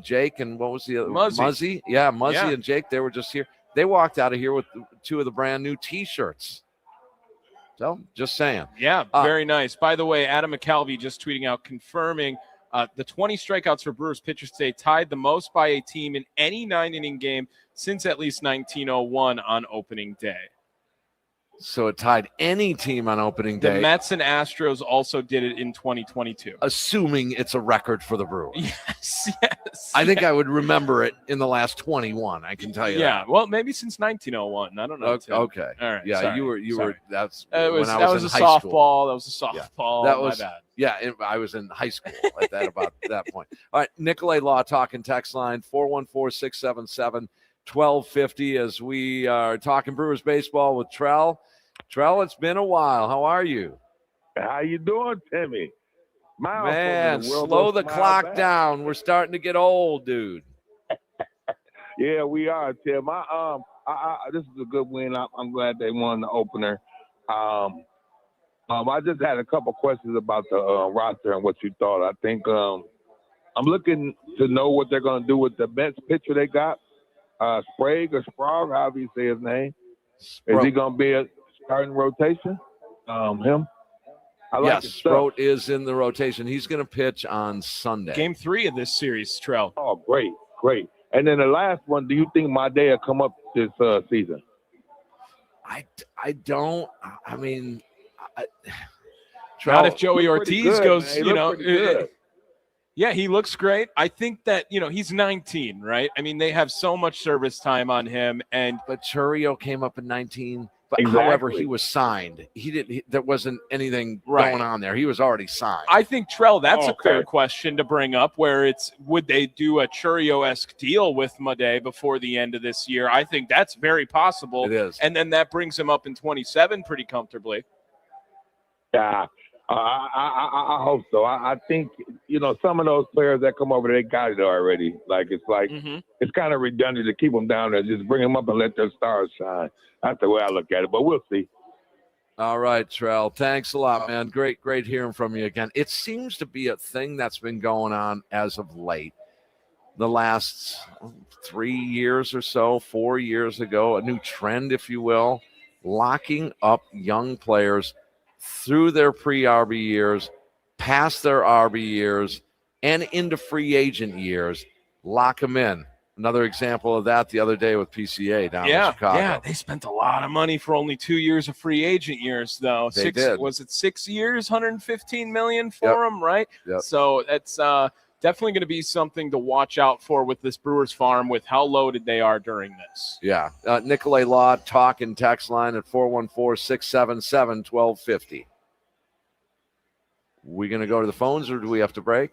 Jake and what was the other? Muzzy. Yeah, Muzzy and Jake. They were just here. They walked out of here with 2 of the brand new T-shirts. So just saying. Yeah, very nice. By the way, Adam McCalvey just tweeting out, confirming the 20 strikeouts for Brewers pitchers today tied the most by a team in any 9-inning game since at least 1901 on opening day. So it tied any team on opening day. The Mets and Astros also did it in 2022. Assuming it's a record for the Brewers. Yes. I think I would remember it in the last 21. I can tell you that. Yeah, well, maybe since 1901. I don't know. Okay. All right. Yeah, sorry. you were. That's that was when I was a in high softball. school. That was a softball. That was my bad. Yeah, I was in high school at that point. All right, Nicolay Law talking text line 414-677-1250 as we are talking Brewers baseball with Trell. Trell, it's been a while. How are you? How you doing, Timmy? Man, slow the clock down. We're starting to get old, dude. Yeah, we are, Tim. This is a good win. I'm glad they won the opener. I just had a couple questions about the roster and what you thought. I think I'm looking to know what they're going to do with the bench pitcher they got, Sprague or Sprague, however you say his name. Is he going to be a starting rotation? Him? Yes, Sproat is in the rotation. He's going to pitch on Sunday. Game 3 of this series, Trell. Oh, great. And then the last one, do you think Madea will come up this season? I don't. I mean, not if Joey Ortiz goes, good. Yeah, he looks great. I think that, he's 19, right? I mean, they have so much service time on him. But Churio came up in 19. But exactly. However, he was signed. There wasn't anything going on there. He was already signed. I think, Trell, that's a fair question to bring up, where would they do a Churio-esque deal with Madej before the end of this year? I think that's very possible. It is. And then that brings him up in 27 pretty comfortably. Yeah, I hope so. I think, some of those players that come over, they got it already. It's kind of redundant to keep them down there. Just bring them up and let their stars shine. That's the way I look at it, but we'll see. All right, Trell. Thanks a lot, man. Great hearing from you again. It seems to be a thing that's been going on as of late. The last 3 years or so, 4 years ago, a new trend, if you will, locking up young players through their pre-RB years, past their RB years, and into free agent years. Lock them in. Another example of that the other day with PCA down in Chicago. Yeah, they spent a lot of money for only 2 years of free agent years, though. They did. Was it 6 years, $115 million for them, right? Yep. So that's definitely going to be something to watch out for with this Brewers farm, with how loaded they are during this. Yeah. Nicolay Law, talk and text line at 414-677-1250. We going to go to the phones, or do we have to break?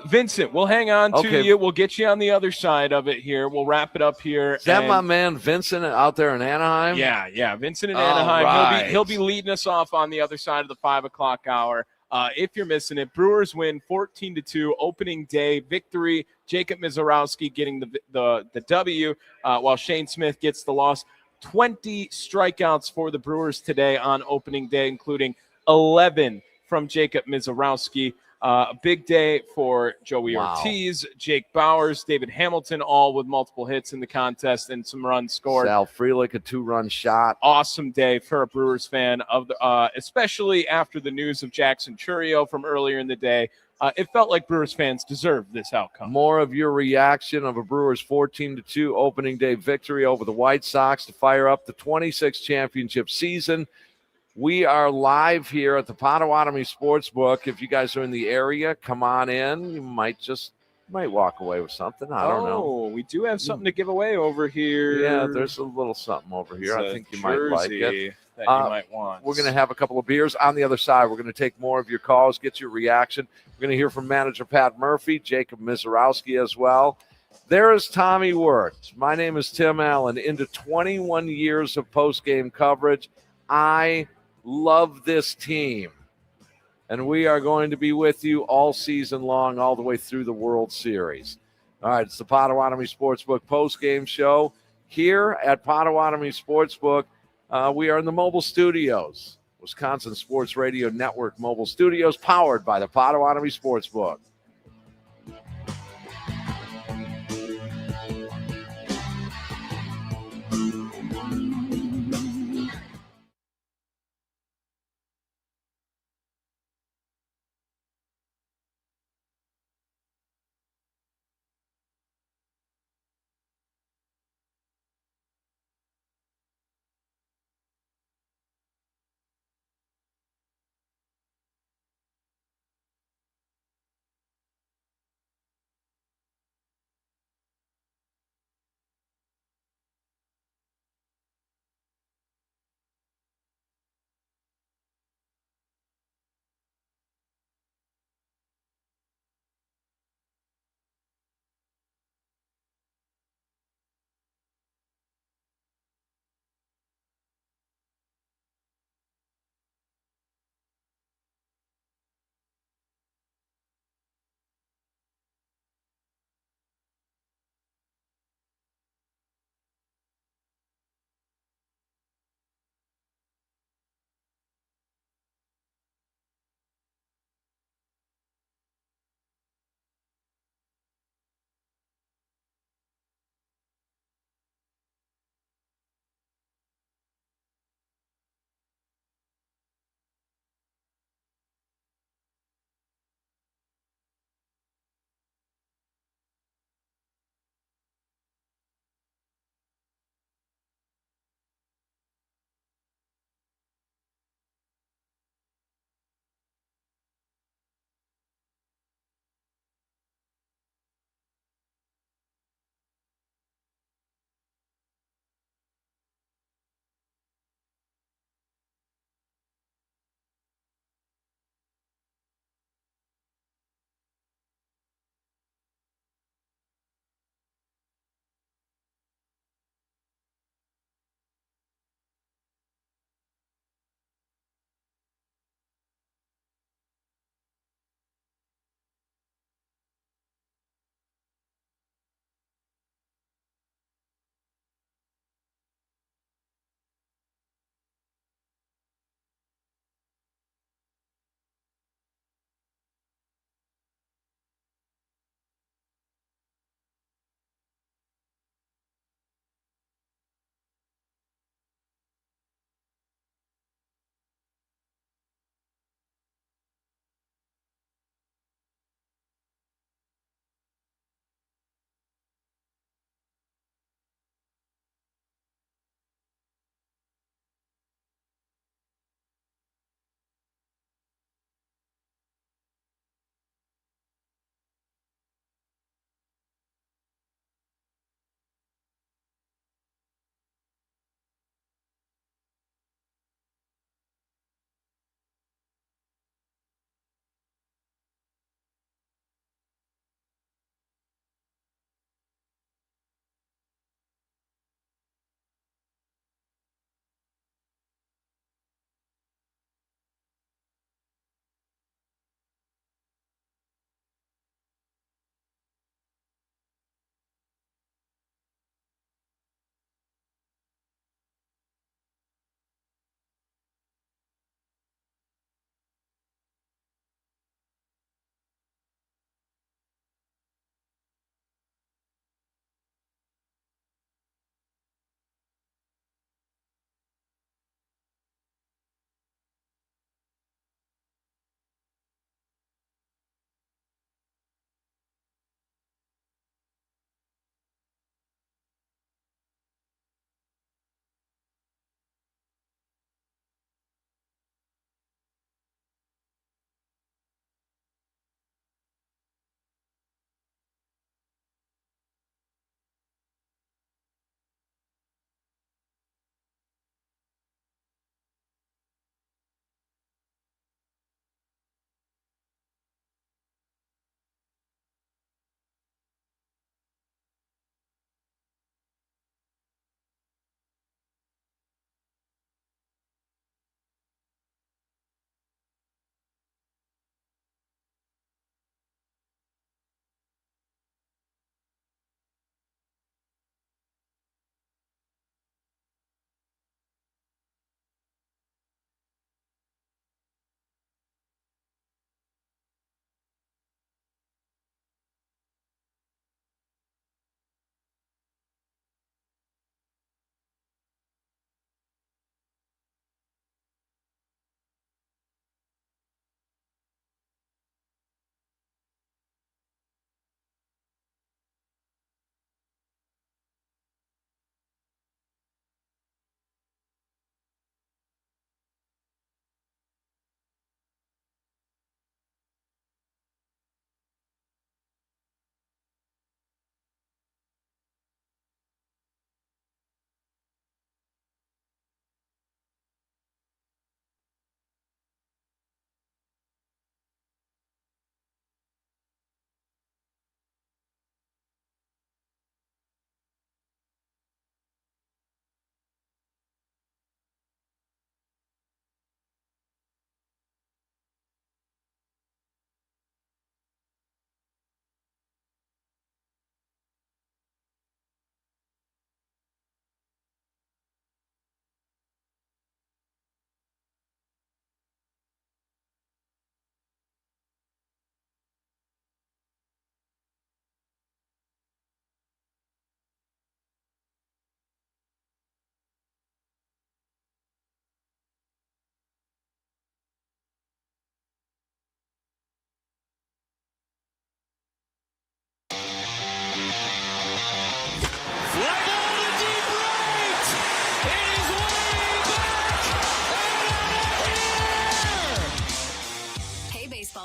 Vincent, we'll hang on to you. We'll get you on the other side of it here. We'll wrap it up here. Is that my man Vincent out there in Anaheim? Yeah. Vincent in Anaheim. Right. He'll be leading us off on the other side of the 5 o'clock hour. If you're missing it, Brewers win 14-2, opening day victory. Jacob Miserowski getting the W, while Shane Smith gets the loss. 20 strikeouts for the Brewers today on opening day, including 11 from Jacob Miserowski. A big day for Joey Ortiz, Jake Bowers, David Hamilton, all with multiple hits in the contest and some runs scored. Sal Frelick, a 2-run shot. Awesome day for a Brewers fan, especially after the news of Jackson Chourio from earlier in the day. It felt like Brewers fans deserved this outcome. More of your reaction of a Brewers 14-2 opening day victory over the White Sox to fire up the 26th championship season. We are live here at the Potawatomi Sportsbook. If you guys are in the area, come on in. You might walk away with something. I don't know. Oh, we do have something to give away over here. Yeah, there's a little something over here. I think you might like it. That you might want. We're going to have a couple of beers on the other side. We're going to take more of your calls, get your reaction. We're going to hear from manager Pat Murphy, Jacob Miserowski as well. There is Tommy Wirtz. My name is Tim Allen. Into 21 years of post-game coverage, I love this team, and we are going to be with you all season long, all the way through the World Series. All right, it's the Potawatomi Sportsbook post-game show here at Potawatomi Sportsbook. We are in the mobile studios, Wisconsin Sports Radio Network mobile studios, powered by the Potawatomi Sportsbook.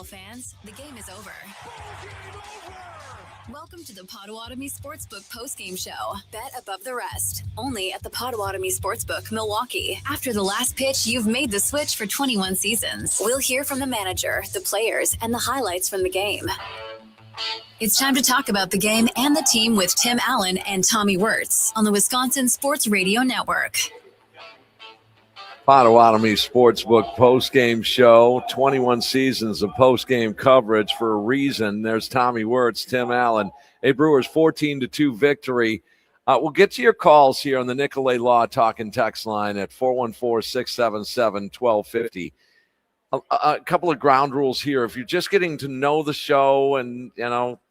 Well, fans, the game is over. Welcome to the Potawatomi Sportsbook postgame show. Bet above the rest. Only at the Potawatomi Sportsbook, Milwaukee. After the last pitch, you've made the switch for 21 seasons. We'll hear from the manager, the players, and the highlights from the game. It's time to talk about the game and the team with Tim Allen and Tommy Wirtz on the Wisconsin Sports Radio Network. Potawatomi Sportsbook postgame show, 21 seasons of postgame coverage for a reason. There's Tommy Wirtz, Tim Allen. A Brewers 14-2 victory. We'll get to your calls here on the Nicolay Law Talk and Text line at 414-677-1250. A couple of ground rules here. If you're just getting to know the show and,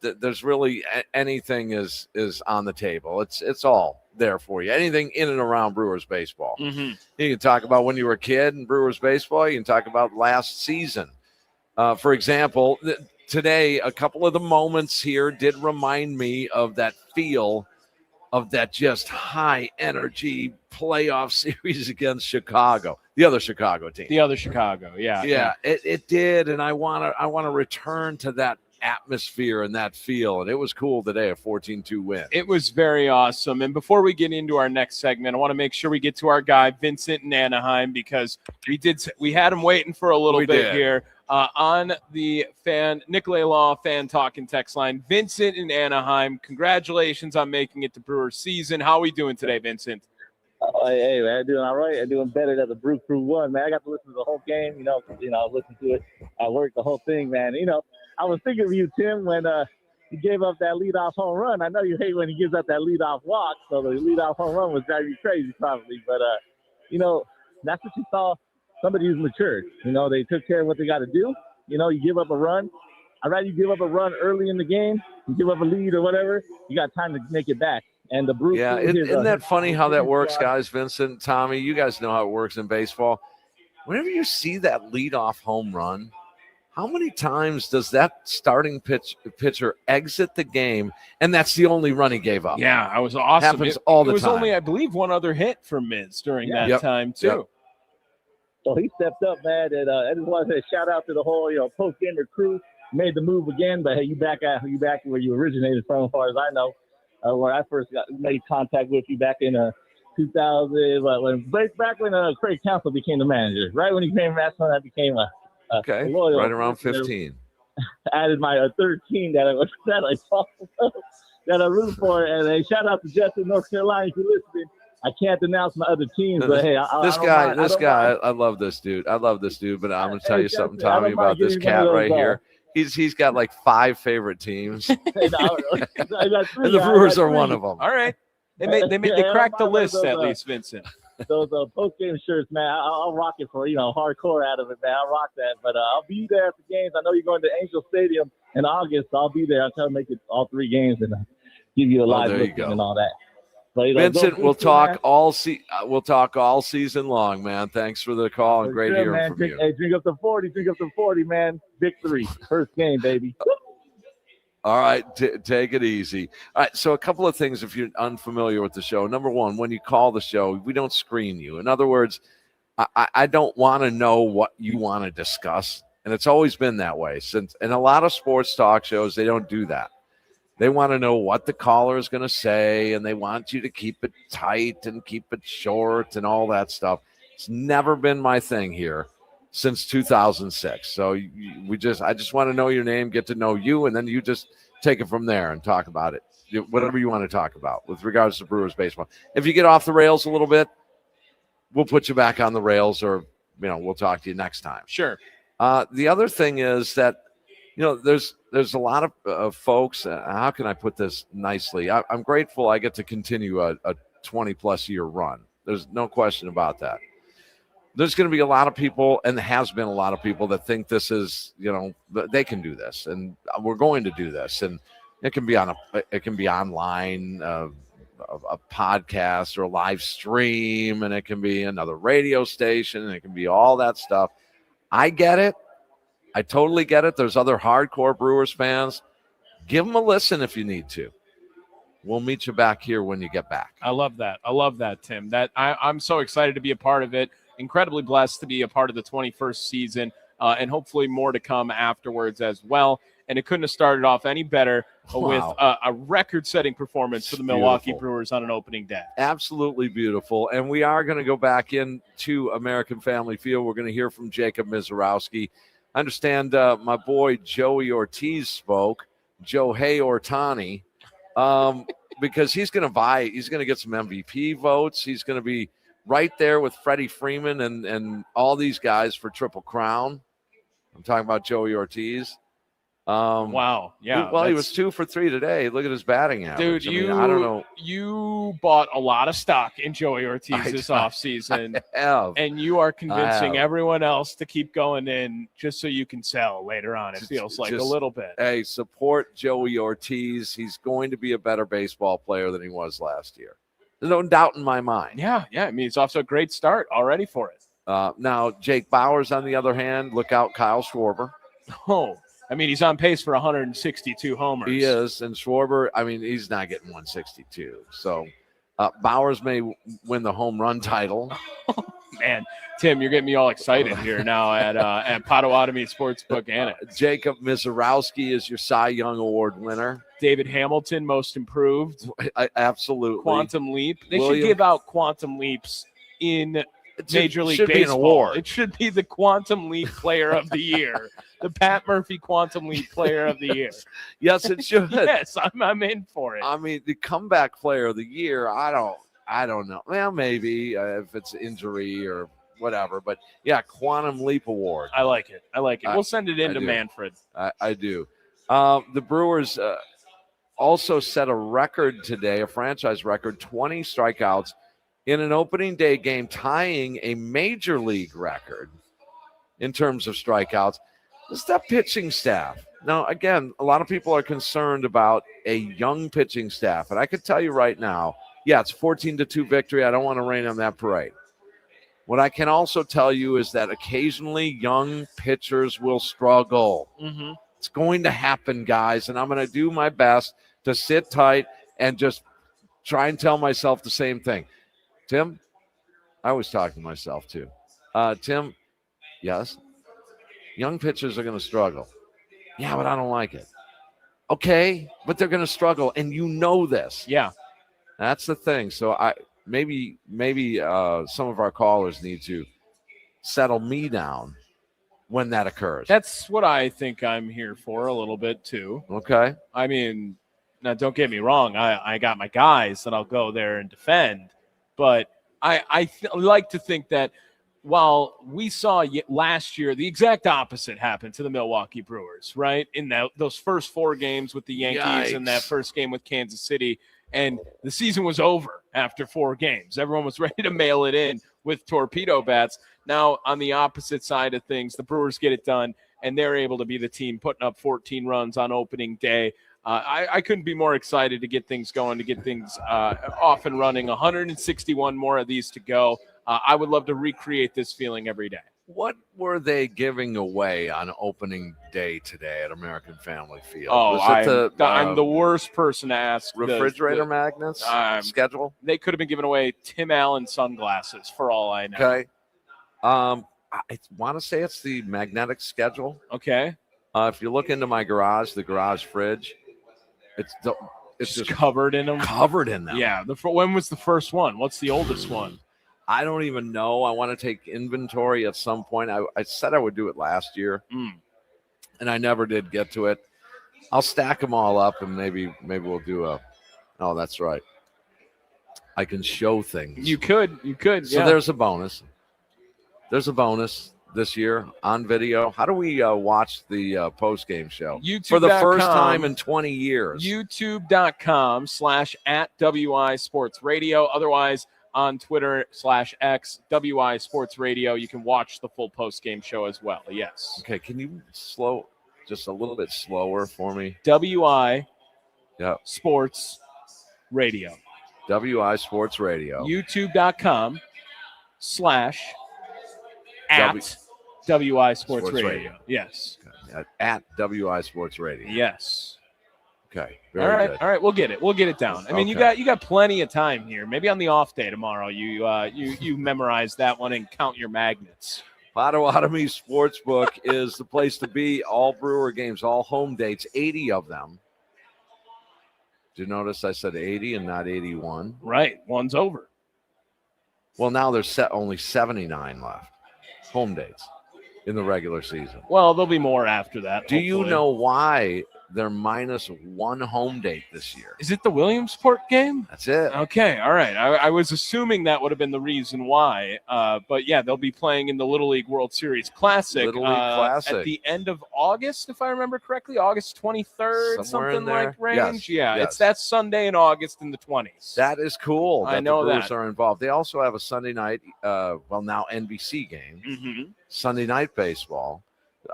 there's really anything is on the table. It's all there for you. Anything in and around Brewers baseball. Mm-hmm. You can talk about when you were a kid in Brewers baseball. You can talk about last season. For example, today, a couple of the moments here did remind me of that feel of that just high energy playoff series against Chicago, the other Chicago team. Yeah. It did, and I want to return to that atmosphere and that feel, and it was cool today, a 14-2 win. It was very awesome. And before we get into our next segment, I want to make sure we get to our guy Vincent in Anaheim, because we had him waiting for a little bit here on the Nicolay Law fan talk and text line. Vincent in Anaheim, congratulations on making it to Brewers season. How are we doing today, Vincent? Hey, man, I'm doing all right. I'm doing better than the Brew Crew won, man. I got to listen to the whole game, I listened to it. I worked the whole thing, man. I was thinking of you, Tim, when he gave up that leadoff home run. I know you hate when he gives up that leadoff walk, so the leadoff home run was driving you crazy probably. But, that's what you saw, somebody who's matured. They took care of what they got to do. You give up a run. I'd rather you give up a run early in the game, you give up a lead or whatever, you got time to make it back. And the Bruce, isn't that funny how that works, guys? Vincent, Tommy, you guys know how it works in baseball. Whenever you see that leadoff home run, how many times does that starting pitcher exit the game, and that's the only run he gave up? Yeah, it was awesome. Happens all the time. It was only, I believe, one other hit from Miz during that time, too. Yep. So he stepped up, man, and I just want to say a shout-out to the whole, post-gamer crew. Made the move again, but hey, you back where you originated from, as far as I know. Where I first made contact with you back in 2000, back when Craig Counsell became the manager. Right when he became master, I became a loyal, right around 15. Added my 13 that I root for, and a shout out to Justin, North Carolina, if you're listening. I can't denounce my other teams, but hey, I love this dude. I love this dude, but I'm going to tell you something, Tommy, about this cat right here. He's got like 5 favorite teams. And the Brewers are one of them. All right. They cracked the list at least, Vincent. Those post-game shirts, man, I'll rock it for, hardcore out of it, man. I'll rock that. But I'll be there at the games. I know you're going to Angel Stadium in August. So I'll be there. I'll try to make it all 3 games and give you a live look and all that. But, Vincent, we'll talk all season long, man. Thanks for the call and great hearing from you. Hey, drink up to 40, man. Victory. First game, baby. All right, take it easy. All right, so a couple of things if you're unfamiliar with the show. Number one, when you call the show, we don't screen you. In other words, I don't want to know what you want to discuss, and it's always been that way. In a lot of sports talk shows, they don't do that. They want to know what the caller is going to say, and they want you to keep it tight and keep it short and all that stuff. It's never been my thing here since 2006. So I just want to know your name, get to know you, and then you just take it from there and talk about it, whatever you want to talk about with regards to Brewers baseball. If you get off the rails a little bit, we'll put you back on the rails, or we'll talk to you next time. Sure. The other thing is that there's a lot of folks. How can I put this nicely? I'm grateful I get to continue a 20-plus year run. There's no question about that. There's going to be a lot of people, and there has been a lot of people that think this is, they can do this, and we're going to do this, and it can be online, a podcast or a live stream, and it can be another radio station, and it can be all that stuff. I get it. I totally get it. There's other hardcore Brewers fans. Give them a listen if you need to. We'll meet you back here when you get back. I love that, Tim. I'm so excited to be a part of it. Incredibly blessed to be a part of the 21st season. and hopefully more to come afterwards as well. And it couldn't have started off any better with a record-setting performance for the Milwaukee Brewers on an opening day. Absolutely beautiful. And we are going to go back into American Family Field. We're going to hear from Jacob Miserowski. I understand my boy Joey Ortiz spoke, Joey Ortani, because he's going to get some MVP votes. He's going to be right there with Freddie Freeman and all these guys for Triple Crown. I'm talking about Joey Ortiz. Wow. Yeah. Well, he was 2 for 3 today. Look at his batting average. Dude, I don't know. You bought a lot of stock in Joey Ortiz this offseason. And you are convincing everyone else to keep going in just so you can sell later on. It feels like a little bit. Hey, support Joey Ortiz. He's going to be a better baseball player than he was last year. There's no doubt in my mind. Yeah. I mean, it's off to a great start already for it. Now, Jake Bauers, on the other hand, look out Kyle Schwarber. Oh, I mean, he's on pace for 162 homers. He is. And Schwarber, I mean, he's not getting 162. So Bauers may win the home run title. Man, Tim, you're getting me all excited here now at Potawatomi Sportsbook. Jacob Miserowski is your Cy Young Award winner. David Hamilton, most improved. Absolutely. Quantum leap. They should give out quantum leaps in Major League Baseball. Be an award. It should be the Quantum Leap Player of the Year, the Pat Murphy Quantum Leap Player of the Year. Yes, it should. Yes, I'm in for it. I mean, the comeback Player of the Year. I don't know. Well, maybe if it's injury or whatever. But yeah, Quantum Leap Award. I like it. We'll send it in to Manfred. I do. The Brewers also set a record today, a franchise record, 20 strikeouts in an opening day game, tying a major league record in terms of strikeouts. It's that pitching staff. Now, again, a lot of people are concerned about a young pitching staff. And I can tell you right now, yeah, it's 14-2 victory. I don't want to rain on that parade. What I can also tell you is that occasionally young pitchers will struggle. Mm-hmm. It's going to happen, guys, and I'm going to do my best to sit tight and just try and tell myself the same thing. Tim, I always talk to myself too. Tim, yes, young pitchers are going to struggle. Yeah, but I don't like it. Okay, but they're going to struggle, and you know this. Yeah. That's the thing. So maybe some of our callers need to settle me down when that occurs. That's what I think I'm here for a little bit too. Okay. I mean, now don't get me wrong. I got my guys that I'll go there and defend, but I like to think that while we saw last year the exact opposite happened to the Milwaukee Brewers, right? In those first 4 games with the Yankees and that first game with Kansas City, and the season was over after 4 games. Everyone was ready to mail it in with torpedo bats. Now, on the opposite side of things, the Brewers get it done, and they're able to be the team putting up 14 runs on opening day. I couldn't be more excited to get things going, to get things off and running. 161 more of these to go. I would love to recreate this feeling every day. What were they giving away on opening day today at American Family Field? Oh, I'm the worst person to ask. Refrigerator magnets schedule? They could have been giving away Tim Allen sunglasses for all I know. Okay. I want to say it's the magnetic schedule. Okay. If you look into my garage, the garage fridge, it's just covered in them. Covered in them. Yeah. When was the first one? What's the oldest one? I don't even know. I want to take inventory at some point. I said I would do it last year, and I never did get to it. I'll stack them all up, and maybe we'll do a. Oh, that's right. I can show things. You could. So there's a bonus. There's a bonus this year on video. How do we watch the post-game show? YouTube. For the first time in 20 years. YouTube.com/@WI Sports Radio. Otherwise, on Twitter /X WI Sports Radio. You can watch the full post-game show as well. Yes. Okay. Can you slow just a little bit slower for me? WI Sports Radio. WI Sports Radio. YouTube.com/@WI Sports Radio. Yes. Okay. At WI Sports Radio. Yes. Okay. All right. We'll get it down. I mean, you got plenty of time here. Maybe on the off day tomorrow, you memorize that one and count your magnets. Potawatomi Sportsbook is the place to be. All Brewer games, all home dates, 80 of them. Did you notice I said 80 and not 81? Right. One's over. Well, now there's only 79 left. Home dates in the regular season. Well, there'll be more after that. Do you know why they're minus one home date this year? Is it the Williamsport game? That's it. Okay, all right. I was assuming that would have been the reason why. But yeah, they'll be playing in the Little League World Series Classic, at the end of August, if I remember correctly, August 23rd, Somewhere in something there. like range. Yes, Yeah, yes. It's that Sunday in August in the 20s. That is cool. I know the Brewers that. are involved. They also have a Sunday night, now NBC game, Sunday night baseball.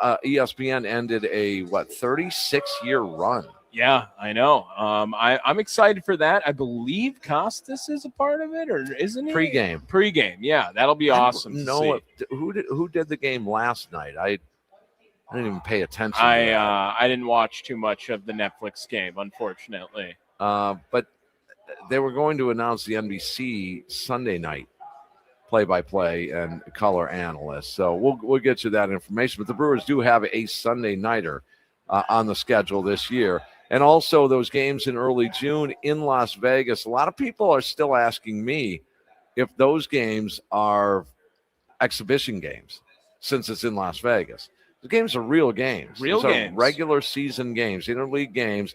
ESPN ended a 36-year run. Yeah, I know. I'm excited for that. I believe Costas is a part of it, or isn't he? Pre-game. Yeah, that'll be awesome. Who did the game last night? I didn't even pay attention. I didn't watch too much of the Netflix game, unfortunately. But they were going to announce the NBC Sunday night play-by-play and color analyst. So we'll get you that information. But the Brewers do have a Sunday nighter on the schedule this year. And also those games in early June in Las Vegas. A lot of people are still asking me if those games are exhibition games since it's in Las Vegas. The games are real games. Real These games. are regular season games, interleague games.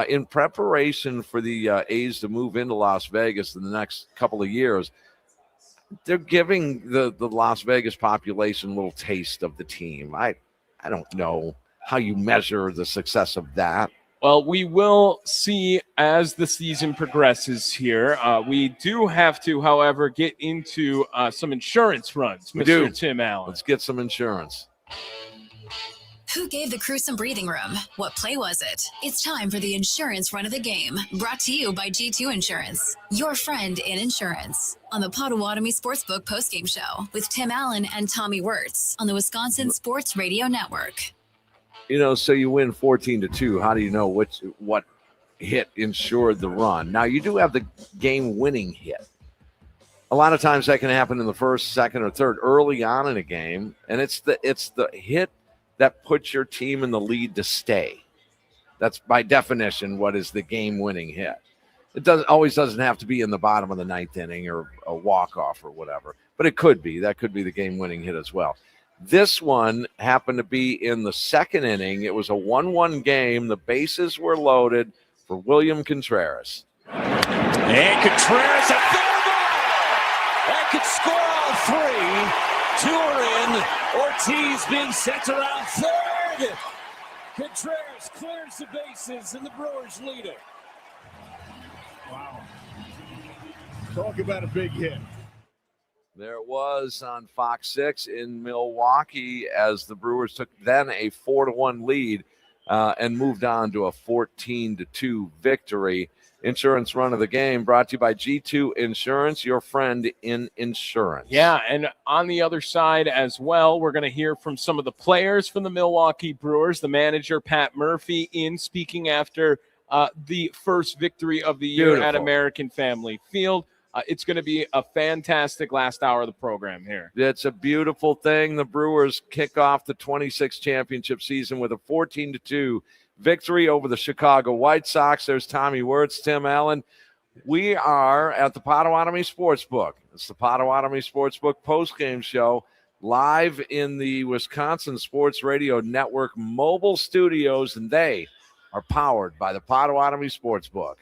In preparation for the A's to move into Las Vegas in the next couple of years, they're giving the Las Vegas population a little taste of the team. I don't know how you measure the success of that. Well, we will see as the season progresses here. We do have to, however, get into some insurance runs, Mr. Tim Allen. Let's get some insurance. Who gave the crew some breathing room? What play was it? It's time for the insurance run of the game. Brought to you by G2 Insurance, your friend in insurance. On the Potawatomi Sportsbook postgame show with Tim Allen and Tommy Wirtz on the Wisconsin Sports Radio Network. So you win 14-2. How do you know what hit ensured the run? Now, you do have the game-winning hit. A lot of times that can happen in the first, second, or third early on in a game, and it's the hit that puts your team in the lead to stay. That's by definition what is the game-winning hit. It always doesn't have to be in the bottom of the ninth inning or a walk-off or whatever, but it could be. That could be the game-winning hit as well. This one happened to be in the second inning. It was a 1-1 game. The bases were loaded for William Contreras. And Contreras a foul ball! That could score all three. Two are in. Ortiz being sent around third. Contreras clears the bases, and the Brewers lead it. Wow. Talk about a big hit. There it was on Fox 6 in Milwaukee as the Brewers took then a 4-1 lead and moved on to a 14-2 victory. Insurance run of the game brought to you by G2 Insurance, your friend in insurance. Yeah, and on the other side as well, we're going to hear from some of the players from the Milwaukee Brewers, the manager, Pat Murphy, in speaking after the first victory of the year at American Family Field. It's going to be a fantastic last hour of the program here. It's a beautiful thing. The Brewers kick off the 26th championship season with a 14-2 victory over the Chicago White Sox. There's Tommy Wirtz, Tim Allen. We are at the Potawatomi Sportsbook. It's the Potawatomi Sportsbook postgame show live in the Wisconsin Sports Radio Network mobile studios, and they are powered by the Potawatomi Sportsbook.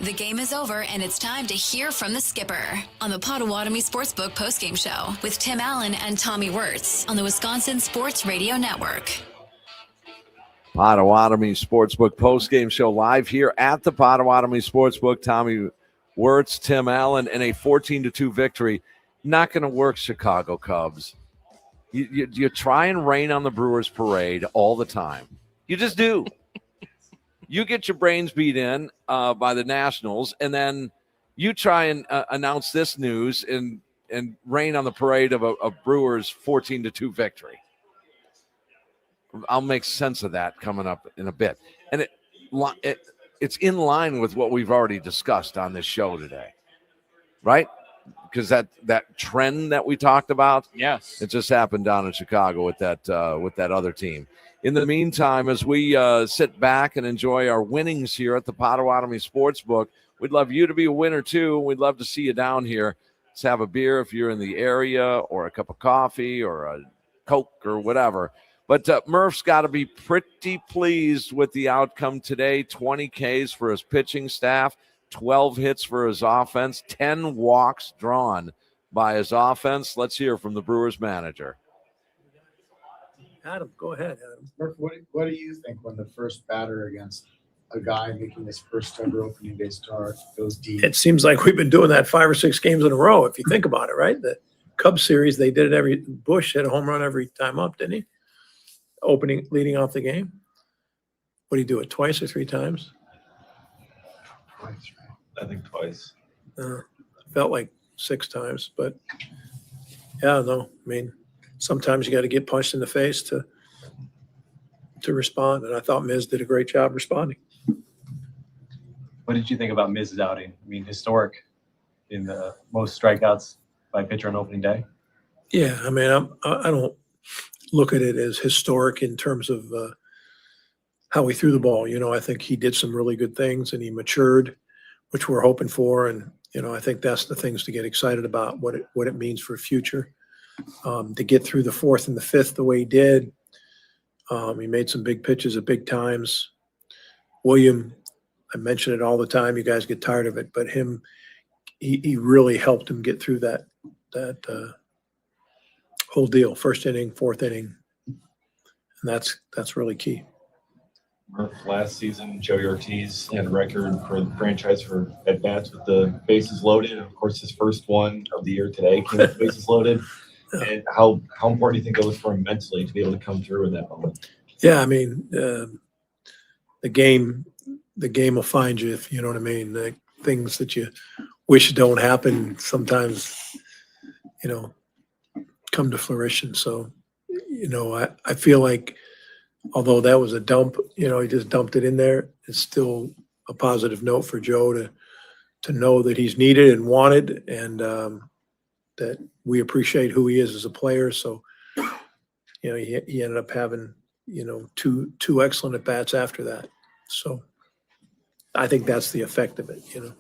The game is over, and it's time to hear from the skipper on the Potawatomi Sportsbook postgame show with Tim Allen and Tommy Wirtz on the Wisconsin Sports Radio Network. Potawatomi Sportsbook postgame show live here at the Potawatomi Sportsbook. Tommy Wirtz, Tim Allen, and a 14-2 victory. Not going to work, Chicago Cubs. You try and rain on the Brewers parade all the time. You just do. You get your brains beat in by the Nationals, and then you try and announce this news and rain on the parade of a Brewers 14-2 victory. I'll make sense of that coming up in a bit. And it's in line with what we've already discussed on this show today, right? Because that trend that we talked about, yes, it just happened down in Chicago with that other team. In the meantime, as we sit back and enjoy our winnings here at the Potawatomi Sportsbook, we'd love you to be a winner too. We'd love to see you down here. Let's have a beer if you're in the area, or a cup of coffee, or a Coke, or whatever. But Murph's got to be pretty pleased with the outcome today. 20 Ks for his pitching staff, 12 hits for his offense, 10 walks drawn by his offense. Let's hear from the Brewers manager. Adam, go ahead, Adam. Murph, what do you think when the first batter against a guy making his first ever opening day start goes deep? It seems like we've been doing that 5 or 6 games in a row, if you think about it, right? The Cubs series, they did it Bush hit a home run every time up, didn't he? Leading off the game. What do you do it twice or 3 times? Twice, right? I think twice. Felt like 6 times, but yeah, no. I mean, sometimes you got to get punched in the face to respond, and I thought Miz did a great job responding. What did you think about Miz's outing? I mean, historic in the most strikeouts by pitcher on opening day. Yeah, I mean, I don't look at it as historic in terms of how he threw the ball. You know, I think he did some really good things, and he matured, which we're hoping for. And you know, I think that's the things to get excited about, what it means for future. To get through the 4th and the 5th the way he did. He made some big pitches at big times. William, I mention it all the time. You guys get tired of it, but he really helped him get through that whole deal. 1st inning, 4th inning, and that's really key. Last season, Joey Ortiz had a record for the franchise for at-bats with the bases loaded. And of course, his first one of the year today came with bases loaded. And how important do you think it was for him mentally to be able to come through in that moment? Yeah, I mean, the game will find you, if you know what I mean. The things that you wish don't happen sometimes, you know, come to fruition. So, you know, I feel like although that was a dump, you know, he just dumped it in there, it's still a positive note for Joe to know that he's needed and wanted, and that we appreciate who he is as a player. So, you know, he ended up having, you know, two excellent at-bats after that. So I think that's the effect of it, you know.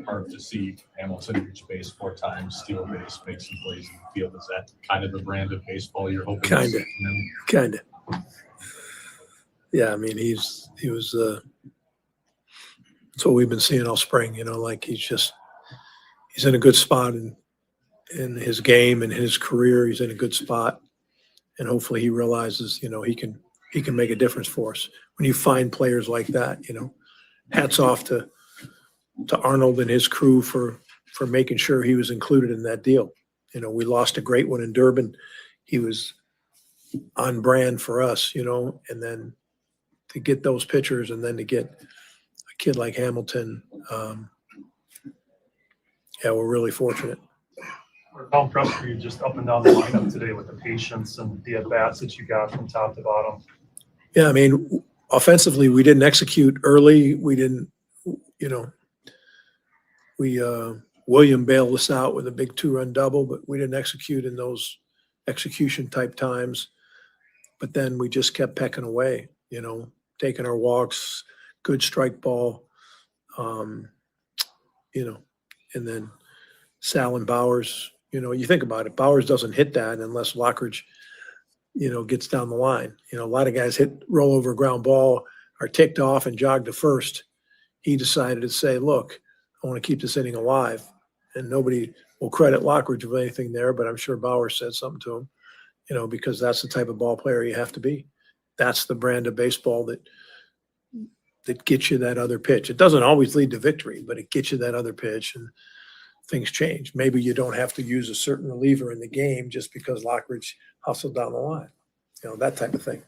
Hard to see Hamilton reach base 4 times, steal base, make some plays in the field. Is that kind of the brand of baseball you're hoping to see from him? Kind of. Yeah, I mean, he was that's what we've been seeing all spring, you know, like he's in a good spot in his game and his career. He's in a good spot, and hopefully he realizes, you know, he can make a difference for us. When you find players like that, you know, hats off to Arnold and his crew for making sure he was included in that deal. You know, we lost a great one in Durban. He was on brand for us, you know, and then to get those pitchers and then to get a kid like Hamilton, yeah, we're really fortunate. How impressed were you just up and down the lineup today with the patience and the at-bats that you got from top to bottom? Yeah, I mean, offensively, we didn't execute early. We didn't, you know, William bailed us out with a big 2-run double, but we didn't execute in those execution type times. But then we just kept pecking away, you know, taking our walks, good strike ball, you know, and then Sal and Bowers, you know, you think about it, Bowers doesn't hit that unless Lockridge, you know, gets down the line. You know, a lot of guys hit rollover ground ball, are ticked off and jog to first. he decided to say, look, I want to keep this inning alive. And nobody will credit Lockridge with anything there, but I'm sure Bauer said something to him, you know, because that's the type of ball player you have to be. That's the brand of baseball that gets you that other pitch. It doesn't always lead to victory, but it gets you that other pitch, and things change. Maybe you don't have to use a certain reliever in the game just because Lockridge hustled down the line, you know, that type of thing.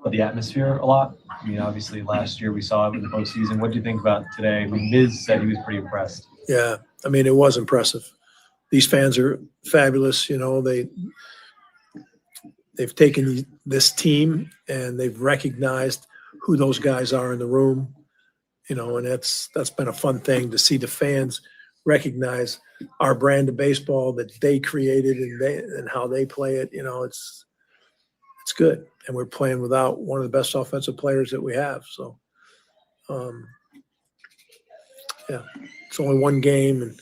The atmosphere a lot. I mean, obviously last year we saw it in the postseason. What do you think about today? I mean, Miz said he was pretty impressed. Yeah, I mean, it was impressive. These fans are fabulous. You know, they've taken this team and they've recognized who those guys are in the room. You know, and that's been a fun thing to see the fans recognize our brand of baseball that they created and how they play it. You know, it's good, and we're playing without one of the best offensive players that we have. So, yeah, it's only one game,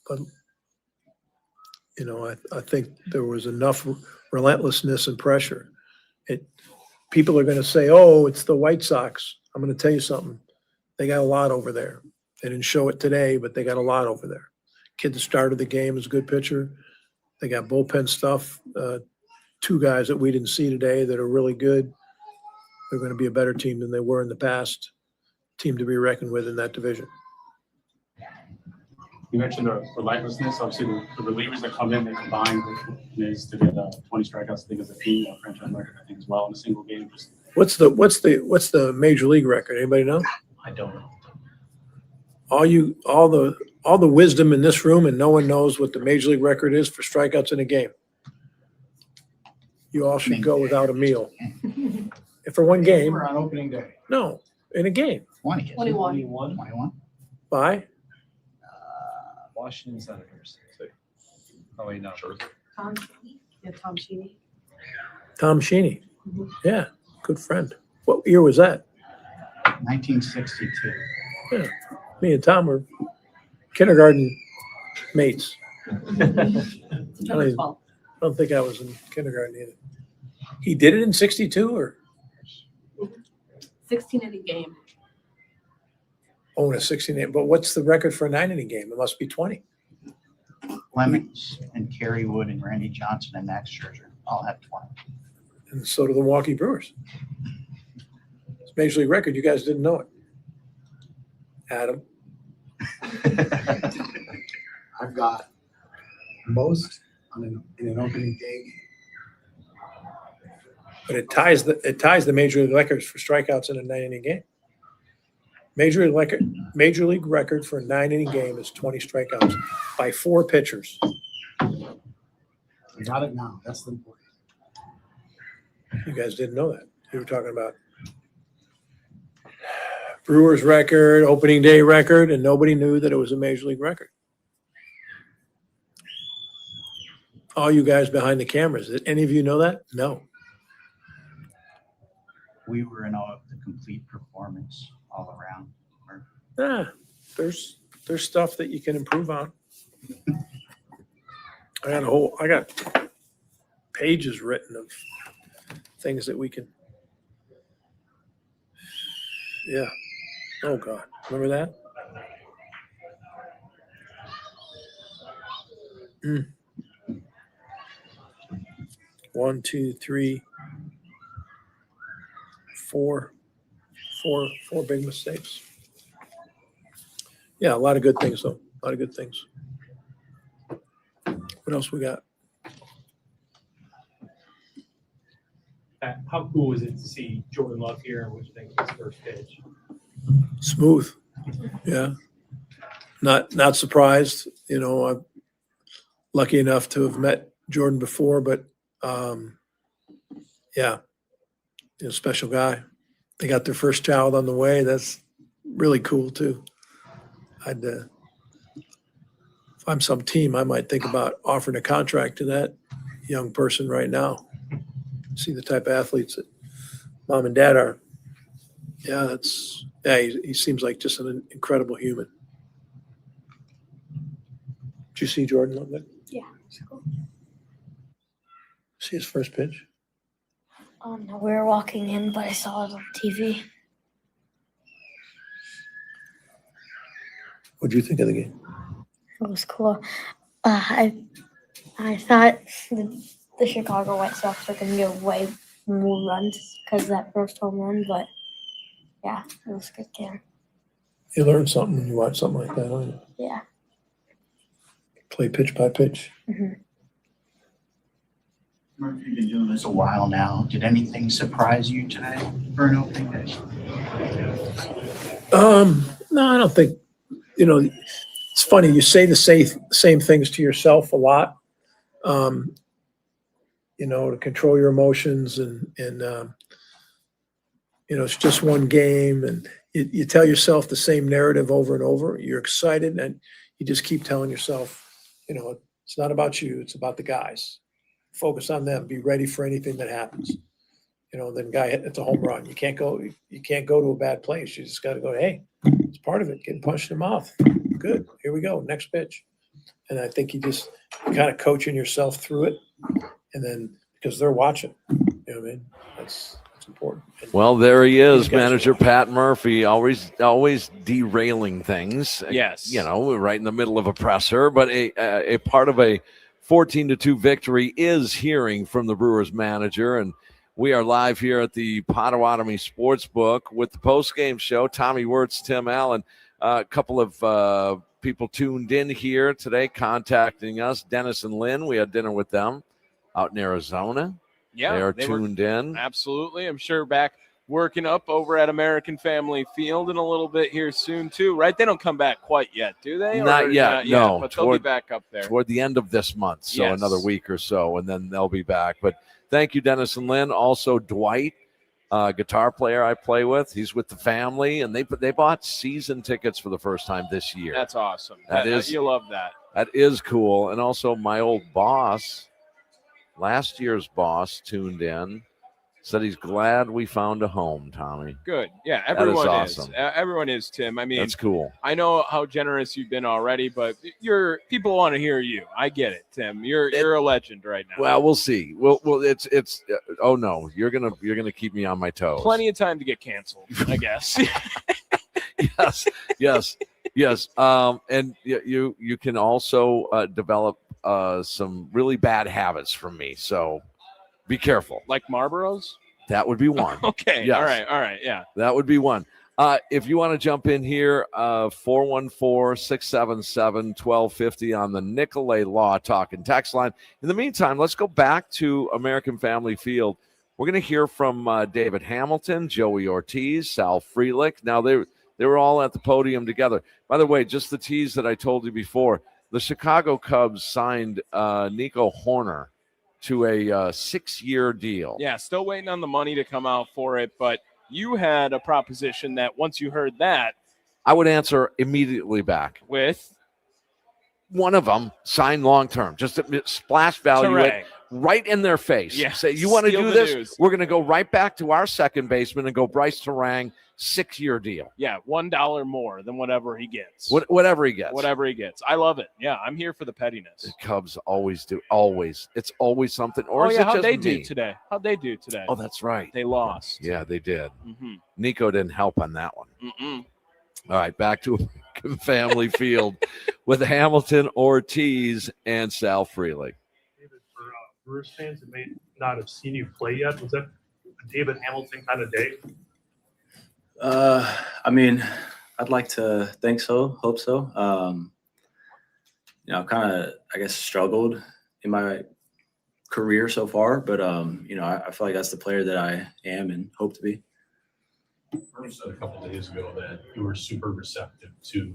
but you know, I think there was enough relentlessness and pressure. People are going to say, "Oh, it's the White Sox." I'm going to tell you something. They got a lot over there. They didn't show it today, but they got a lot over there. Kid that started the game is a good pitcher. They got bullpen stuff. 2 guys that we didn't see today that are really good. They're going to be a better team than they were in the past. Team to be reckoned with in that division. You mentioned the relentlessness. Obviously, the relievers that come in, they combine with Miz to get 20 strikeouts. I think as a team, franchise record, I think as well in a single game. Just What's the major league record? Anybody know? I don't know. All the wisdom in this room, and no one knows what the major league record is for strikeouts in a game. You all should go without a meal. If for one game. We're on opening day. No, in a game. 20. 21. 21. By? Washington Senators. Oh, wait, no. Tom Sheeny. Tom Sheeny. Yeah, good friend. What year was that? 1962. Yeah, me and Tom were kindergarten mates. I don't think I was in kindergarten either. He did it in 62 or? 16 inning game. Oh, in a 16. But what's the record for a 9-inning game? It must be 20. Clemens and Kerry Wood and Randy Johnson and Max Scherzer all have 20. And so do the Milwaukee Brewers. It's a major league record. You guys didn't know it. Adam. I've got most in an opening day game. But it ties the major league records for strikeouts in a 9-inning game. Major league record for a 9-inning game is 20 strikeouts by 4 pitchers. I got it now. That's the important. You guys didn't know that. You were talking about Brewers record, opening day record, and nobody knew that it was a major league record. All you guys behind the cameras, did any of you know that? No. We were in awe of the complete performance all around. There's stuff that you can improve on. I got pages written of things that we can. Yeah. Oh God. Remember that? 1, 2, 3, 4 big mistakes. Yeah, a lot of good things though. A lot of good things. What else we got? How cool is it to see Jordan Love here, and what do you think of his first pitch? Smooth. Yeah. Not surprised. You know, I'm lucky enough to have met Jordan before, but yeah, special guy. They got their first child on the way. That's really cool too. If I'm some team, I might think about offering a contract to that young person right now. See the type of athletes that mom and dad are. Yeah, he seems like just an incredible human. Did you see Jordan a little bit? Yeah. Cool. See his first pitch? No, we were walking in, but I saw it on TV. What'd you think of the game? It was cool. I thought the Chicago White Sox were going to get way more runs because of that first home run, but yeah, it was a good game. You learn something when you watch something like that, don't you? Yeah. Play pitch by pitch. Mm-hmm. Murphy, you've been doing this a while now. Did anything surprise you today for an opening day? No, I don't think. It's funny. You say the same things to yourself a lot. To control your emotions and it's just one game, and you tell yourself the same narrative over and over. You're excited, and you just keep telling yourself, it's not about you. It's about the guys. Focus on them. Be ready for anything that happens. Then guy hits a home run. You can't go to a bad place. You just got to go, hey, it's part of it. Getting punched in the mouth. Good. Here we go. Next pitch. And I think you're kind of coaching yourself through it. And then because they're watching, what I mean? That's important. Well, there he is, manager Pat Murphy, always derailing things. Yes. Right in the middle of a presser, but a part of a 14-2 victory is hearing from the Brewers manager. And we are live here at the Potawatomi Sportsbook with the postgame show. Tommy Wirtz, Tim Allen, a couple of people tuned in here today, contacting us. Dennis and Lynn, we had dinner with them out in Arizona. Yeah, they are tuned in. Absolutely. I'm sure back working up over at American Family Field in a little bit here soon, too, right? They don't come back quite yet, do they? Not yet, no. But they'll be back up there. Toward the end of this month, so Yes. another week or so, and then they'll be back. But thank you, Dennis and Lynn. Also, Dwight, guitar player I play with. He's with the family, and they bought season tickets for the first time this year. That's awesome. That is, you love that. That is cool. And also my old boss, last year's boss, tuned in, said he's glad we found a home, Tommy. Good. Yeah, That is everyone awesome. Everyone is, Tim. I mean, That's cool. I know how generous you've been already, but people want to hear you. I get it, Tim. You're a legend right now. Well, we'll see. Well, it's. Oh no, you're gonna keep me on my toes. Plenty of time to get canceled, I guess. Yes. And you can also develop some really bad habits from me. So be careful. Like Marlboros? That would be one. Okay. Yes. All right. Yeah. That would be one. If you want to jump in here, 414-677-1250 on the Nicolay Law Talk and Text line. In the meantime, let's go back to American Family Field. We're going to hear from David Hamilton, Joey Ortiz, Sal Frelick. Now, they were all at the podium together. By the way, just the tease that I told you before, the Chicago Cubs signed Nico Horner to a 6-year deal. Yeah, still waiting on the money to come out for it, but you had a proposition that once you heard that, I would answer immediately back. With? One of them signed long-term, just to splash value it right in their face. Yeah. Say, you want to Steal do the this? news. We're going to go right back to our second baseman and go Bryce Terang, 6-year deal. Yeah, $1 more than whatever he gets. Whatever he gets. Whatever he gets. I love it. Yeah, I'm here for the pettiness. The Cubs always do. Always. It's always something. Or is it how'd just they me? do today? How'd they do today? Oh, that's right. They lost. Yeah, they did. Mm-hmm. Nico didn't help on that one. Mm-mm. All right, back to American Family Field with Hamilton, Ortiz, and Sal Frelick. David, for Brewers fans that may not have seen you play yet, was that a David Hamilton kind of day? I mean, I'd like to think so, hope so. I've kind of, I guess, struggled in my career so far, but I feel like that's the player that I am and hope to be. Murph said a couple of days ago that you were super receptive to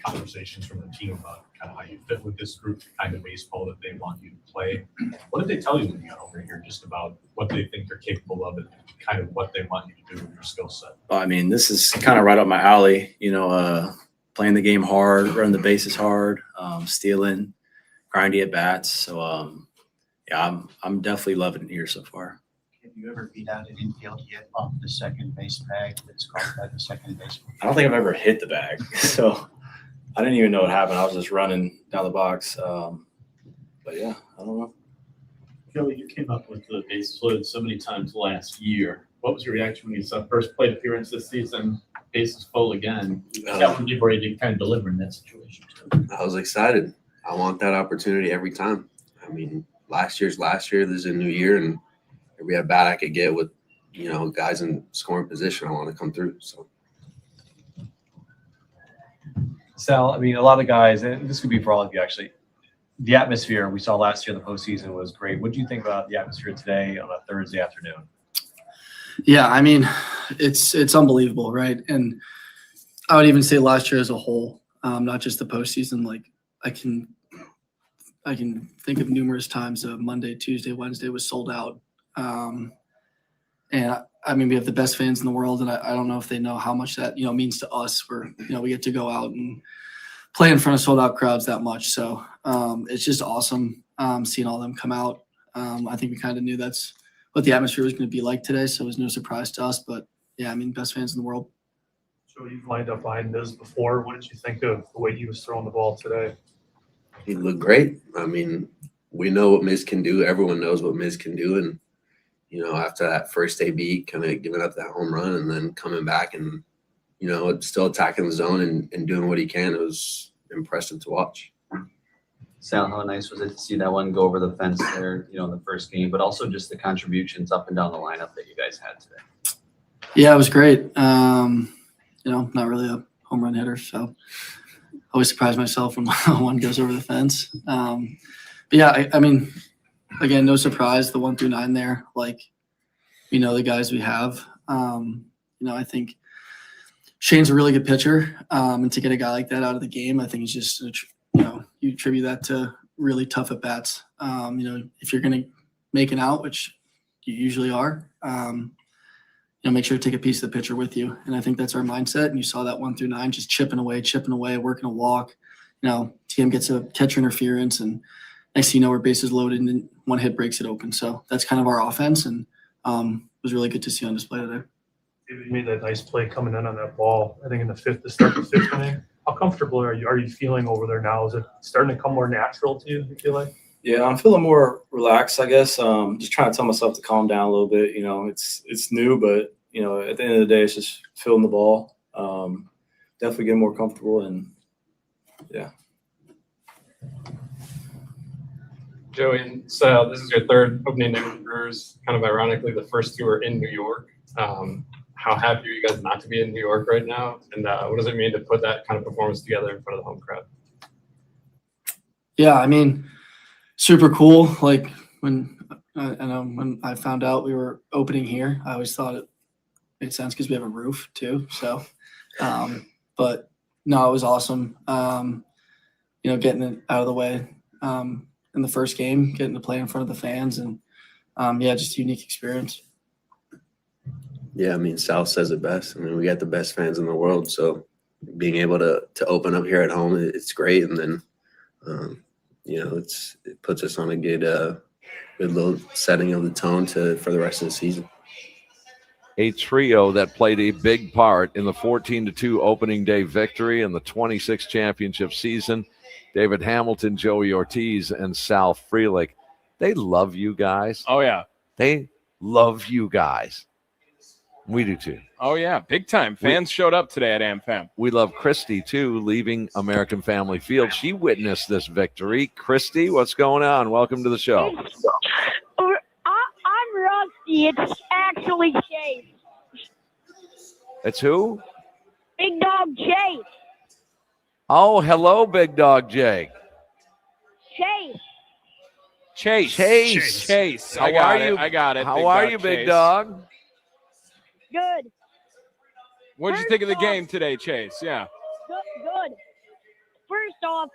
conversations from the team about kind of how you fit with this group, the kind of baseball that they want you to play. What did they tell you when you got over here just about what they think they're capable of and kind of what they want you to do with your skill set? I mean, this is kind of right up my alley, playing the game hard, running the bases hard, stealing, grinding at bats. So, I'm definitely loving it here so far. Have you ever beat out an infield yet off the second base bag that's called by the second baseman? I don't think I've ever hit the bag, so I didn't even know what happened. I was just running down the box. But yeah, I don't know. Joey, you came up with the bases loaded so many times last year. What was your reaction when you saw first plate appearance this season? bases full again. That would be ready to kind of deliver in that situation too. I was excited. I want that opportunity every time. I mean, last year's last year. This is a new year, and every at bat I could get with, guys in scoring position, I want to come through. So, Sal, I mean, a lot of guys, and this could be for all of you actually, the atmosphere we saw last year in the postseason was great. What do you think about the atmosphere today on a Thursday afternoon? Yeah, I mean, it's unbelievable, right? And I would even say last year as a whole, not just the postseason. Like I can think of numerous times Monday, Tuesday, Wednesday was sold out. And I mean, we have the best fans in the world, and I don't know if they know how much that means to us. Where we get to go out and play in front of sold out crowds that much. So it's just awesome seeing all them come out. I think we kind of knew that's what the atmosphere was going to be like today, so it was no surprise to us. But yeah, I mean, best fans in the world. So you've lined up behind Miz before. What did you think of the way he was throwing the ball today? he looked great. I mean, we know what Miz can do. Everyone knows what Miz can do. And, after that first AB, kind of giving up that home run and then coming back and, still attacking the zone and doing what he can, it was impressive to watch. Sal, how nice was it to see that one go over the fence there, in the first game, but also just the contributions up and down the lineup that you guys had today? Yeah, it was great. Not really a home run hitter, so I always surprise myself when one goes over the fence. But yeah, I mean, again, no surprise, the 1 through 9 there, the guys we have. I think Shane's a really good pitcher, and to get a guy like that out of the game, I think it's just, you attribute that to really tough at bats. If you're going to make an out, which you usually are, make sure to take a piece of the pitcher with you. And I think that's our mindset. And you saw that 1 through 9, just chipping away, working a walk. TM gets a catcher interference, and next thing you know, our bases loaded, and one hit breaks it open. So that's kind of our offense, and it was really good to see on display today. You made that nice play coming in on that ball, I think in the start of the fifth inning. How comfortable are you feeling over there now? Is it starting to come more natural to you feel like? Yeah, I'm feeling more relaxed, I guess. Just trying to tell myself to calm down a little bit. It's new, but, at the end of the day, it's just feeling the ball. Definitely getting more comfortable, and, yeah. Joey and Sal, this is your third opening day with the Brewers. Kind of ironically, the first two are in New York. How happy are you guys not to be in New York right now? And what does it mean to put that kind of performance together in front of the home crowd? Yeah, I mean, super cool. Like when I found out we were opening here, I always thought it made sense because we have a roof too. So, but no, it was awesome. Getting it out of the way in the first game, getting to play in front of the fans, and just a unique experience. Yeah, I mean, Sal says it best. I mean, we got the best fans in the world, so being able to open up here at home, it's great. And then, it puts us on a good little setting of the tone for the rest of the season. A trio that played a big part in the 14-2 opening day victory in the 26 championship season. David Hamilton, Joey Ortiz, and Sal Frelick. They love you guys. Oh, yeah. They love you guys. We do too. Oh, yeah. Big time. Fans showed up today at AmFam. We love Christy, too, leaving American Family Field. She witnessed this victory. Christy, what's going on? Welcome to the show. I'm Rusty. It's actually Chase. It's who? Big Dog Chase. Oh, hello, Big Dog Jake. Chase. How are you? I got it. How are you, Big Dog? Good. What'd you think of the game today, Chase? Yeah. Good. First off,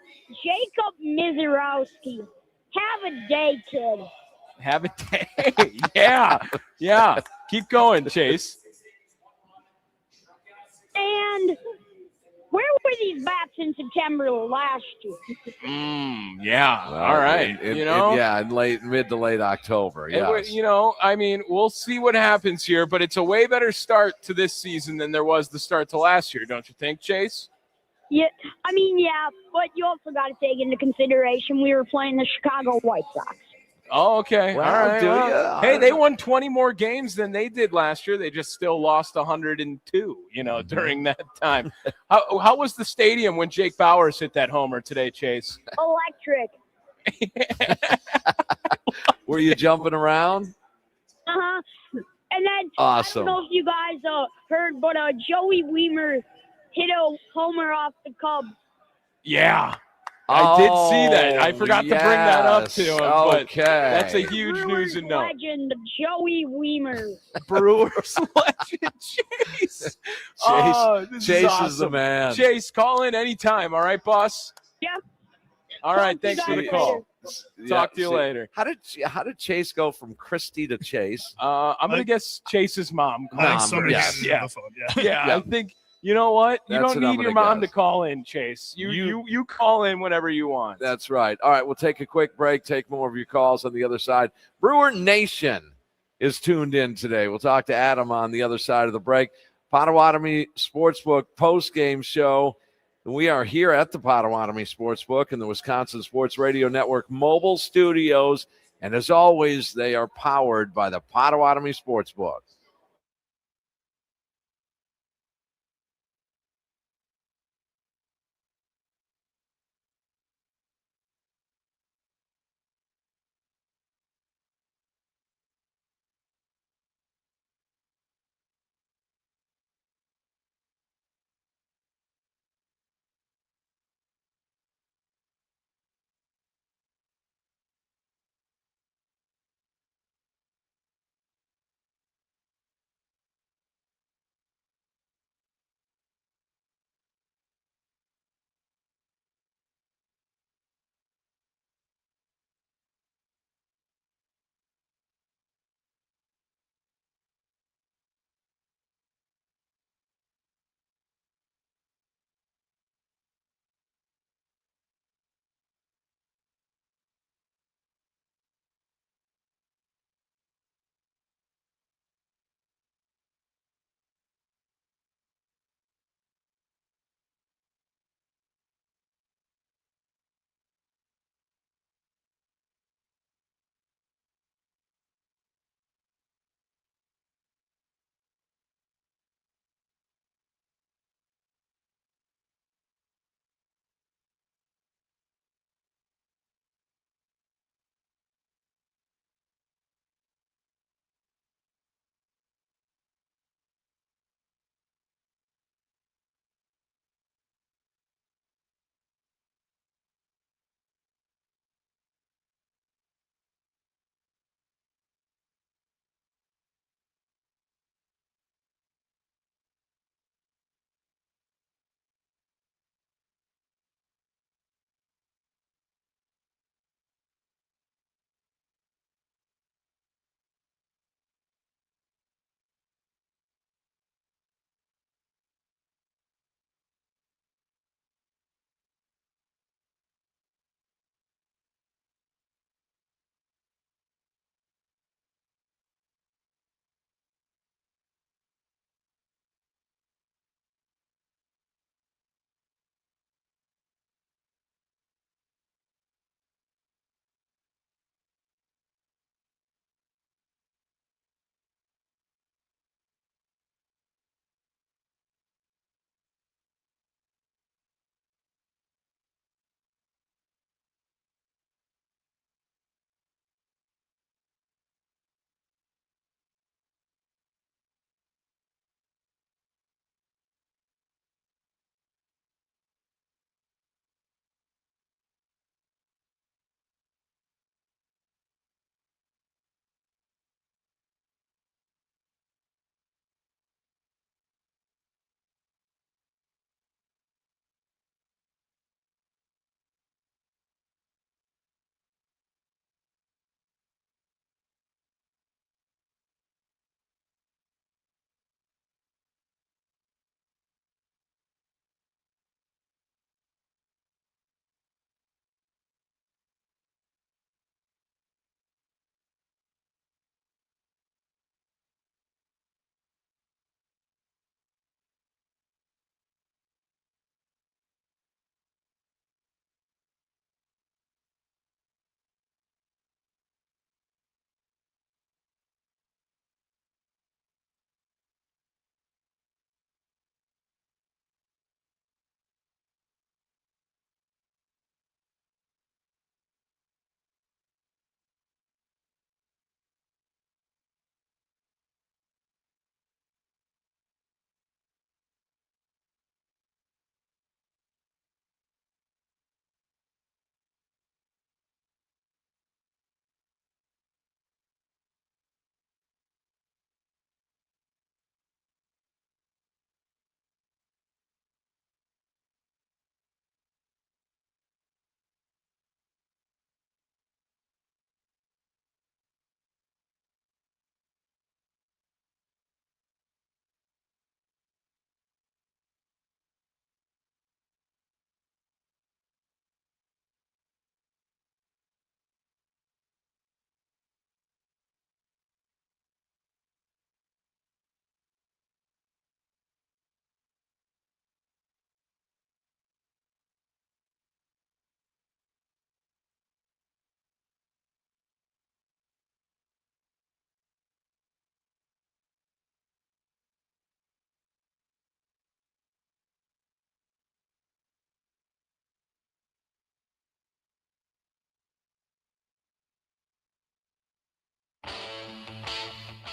Jacob Miserowski. Have a day, kid. Have a day. Yeah. Keep going, Chase. And where were these bats in September last year? Yeah. All right. In mid to late October. Yeah. I mean, we'll see what happens here, but it's a way better start to this season than there was the start to last year, don't you think, Chase? Yeah, but you also got to take into consideration we were playing the Chicago White Sox. Oh, okay. Well, all right. do well, ya? Hey, they won 20 more games than they did last year. They just still lost 102, during that time. How was the stadium when Jake Bowers hit that homer today, Chase? Electric. Were you jumping around? Uh-huh. And then Awesome. I don't know if you guys heard, but Joey Weimer hit a homer off the Cubs. Yeah. I did see that. I forgot to bring that up to him, but Okay. that's a huge Brewers news and note. legend Joey Weimer. Brewers legend Chase. This Chase awesome. is the man. Chase, call in anytime. All right, boss? Yeah. All right. Thanks for the call. Talk to you later. How did Chase go from Christy to Chase? I'm going to guess Chase's mom. Somebody yes. got Yeah. on the phone, Yeah. I think, you know what? You That's don't what I'm need your gonna mom guess. to call in, Chase. You call in whenever you want. That's right. All right, we'll take a quick break, take more of your calls on the other side. Brewer Nation is tuned in today. We'll talk to Adam on the other side of the break. Potawatomi Sportsbook post-game show. We are here at the Potawatomi Sportsbook in the Wisconsin Sports Radio Network mobile studios. And as always, they are powered by the Potawatomi Sportsbook.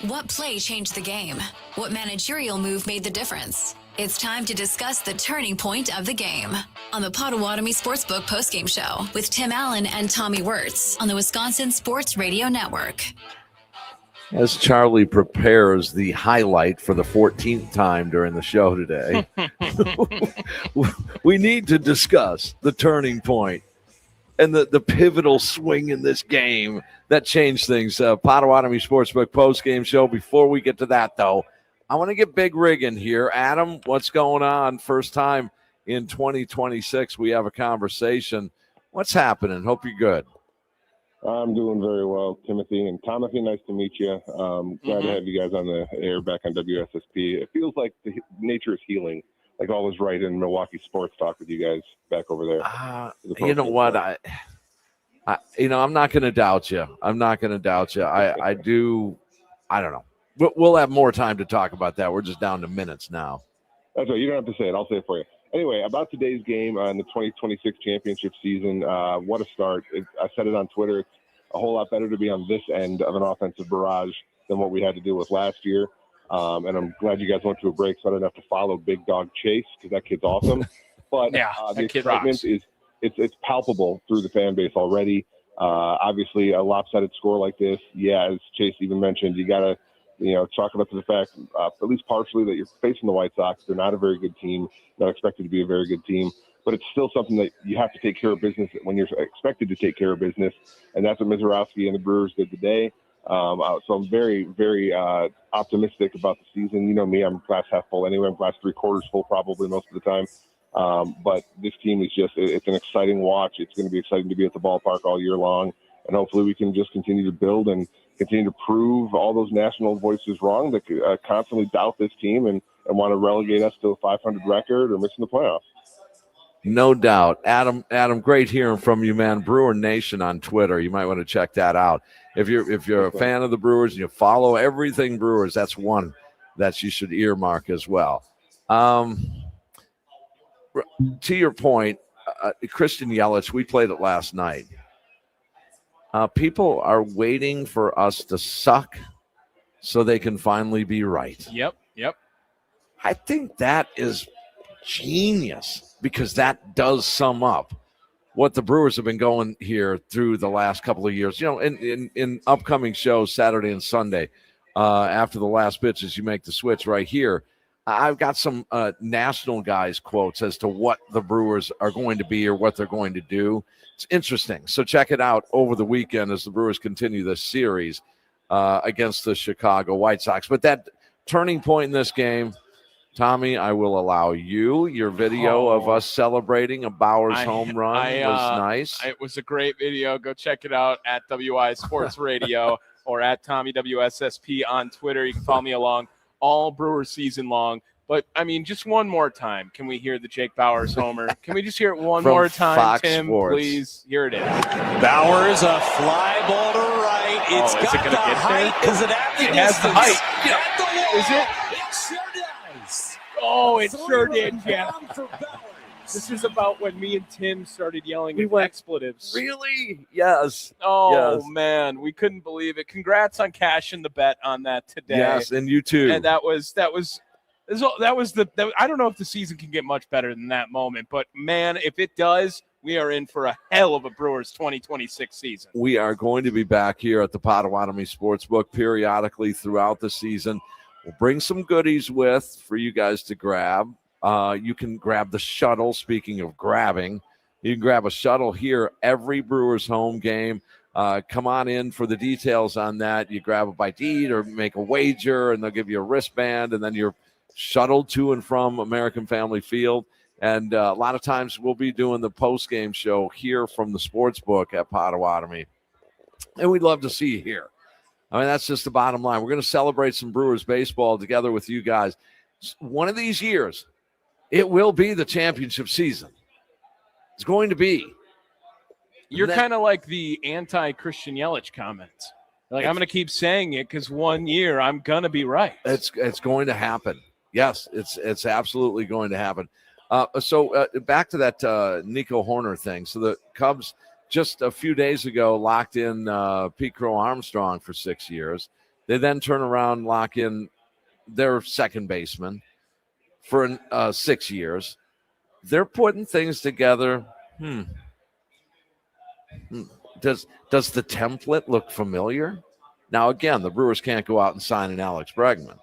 What play changed the game? What managerial move made the difference? It's time to discuss the turning point of the game on the Potawatomi Sportsbook postgame show with Tim Allen and Tommy Wirtz on the Wisconsin Sports Radio Network. As Charlie prepares the highlight for the 14th time during the show today, we need to discuss the turning point and the pivotal swing in this game that changed things. Potawatomi Sportsbook post-game show. Before we get to that, though, I want to get Big Rig in here. Adam, what's going on? First time in 2026 we have a conversation. What's happening? Hope you're good. I'm doing very well, Timothy. And Timothy, nice to meet you. Glad to have you guys on the air back on WSSP. It feels like nature is healing. Like all was right in Milwaukee sports talk with you guys back over there. You know what? I'm not going to doubt you. I'm not going to doubt you. I don't know. We'll have more time to talk about that. We're just down to minutes now. That's right. You don't have to say it. I'll say it for you. Anyway, about today's game in the 2026 championship season, what a start. I said it on Twitter. It's a whole lot better to be on this end of an offensive barrage than what we had to deal with last year. And I'm glad you guys went to a break so I didn't have to follow Big Dog Chase because that kid's awesome. But yeah, the excitement it's palpable through the fan base already. Obviously, a lopsided score like this, as Chase even mentioned, you got to chalk it up to the fact, at least partially, that you're facing the White Sox. They're not a very good team, not expected to be a very good team, but it's still something that you have to take care of business when you're expected to take care of business, and that's what Miserowski and the Brewers did today. So I'm very, very optimistic about the season. You know me, I'm glass half full anyway. I'm glass 3/4 full probably most of the time. But this team is it's an exciting watch. It's going to be exciting to be at the ballpark all year long, and hopefully we can just continue to build and continue to prove all those national voices wrong that constantly doubt this team and want to relegate us to a 500 record or missing the playoffs. No doubt. Adam, great hearing from you, man. Brewer Nation on Twitter. You might want to check that out. If you're a fan of the Brewers and you follow everything Brewers, that's one that you should earmark as well. To your point, Christian Yelich, we played it last night. People are waiting for us to suck so they can finally be right. Yep. I think that is genius because that does sum up what the Brewers have been going here through the last couple of years. In upcoming shows, Saturday and Sunday, after the last pitch, as you make the switch right here, I've got some national guys' quotes as to what the Brewers are going to be or what they're going to do. It's interesting. So check it out over the weekend as the Brewers continue this series against the Chicago White Sox. But that turning point in this game, Tommy, I will allow you. Your video of us celebrating a Bowers home run was nice. It was a great video. Go check it out at WI Sports Radio or at Tommy WSSP on Twitter. You can follow me along all Brewers season long. But, I mean, just one more time. Can we hear the Jake Bowers homer? Can we just hear it one more time, Fox Tim, Sports. please? Here it is. Bowers, a fly ball to right. It's is got it gonna the get height. there? Is it at the It has the distance? height. At the wall. Is it? It sure does. Oh, it sure 3 did, run yeah. bomb for Bowers. This is about when me and Tim started yelling expletives. Really? Yes. Oh, Yes. man. We couldn't believe it. Congrats on cashing the bet on that today. Yes, and you too. And that was I don't know if the season can get much better than that moment, but man, if it does, we are in for a hell of a Brewers 2026 season. We are going to be back here at the Potawatomi Sportsbook periodically throughout the season. We'll bring some goodies for you guys to grab. You can grab the shuttle. Speaking of grabbing, you can grab a shuttle here every Brewers home game. Come on in for the details on that. You grab a bite to eat or make a wager, and they'll give you a wristband, and then you're shuttled to and from American Family Field. And a lot of times we'll be doing the post-game show here from the Sportsbook at Potawatomi. And we'd love to see you here. I mean, that's just the bottom line. We're going to celebrate some Brewers baseball together with you guys. One of these years, it will be the championship season. It's going to be. You're kind of like the anti-Christian Yelich comments. Like, I'm going to keep saying it because one year I'm going to be right. It's going to happen. Yes, it's absolutely going to happen. So back to that Nico Horner thing. So the Cubs just a few days ago locked in Pete Crow Armstrong for 6 years. They then turn around, lock in their second baseman for 6 years. They're putting things together. Does the template look familiar? Now, again, the Brewers can't go out and sign an Alex Bregman.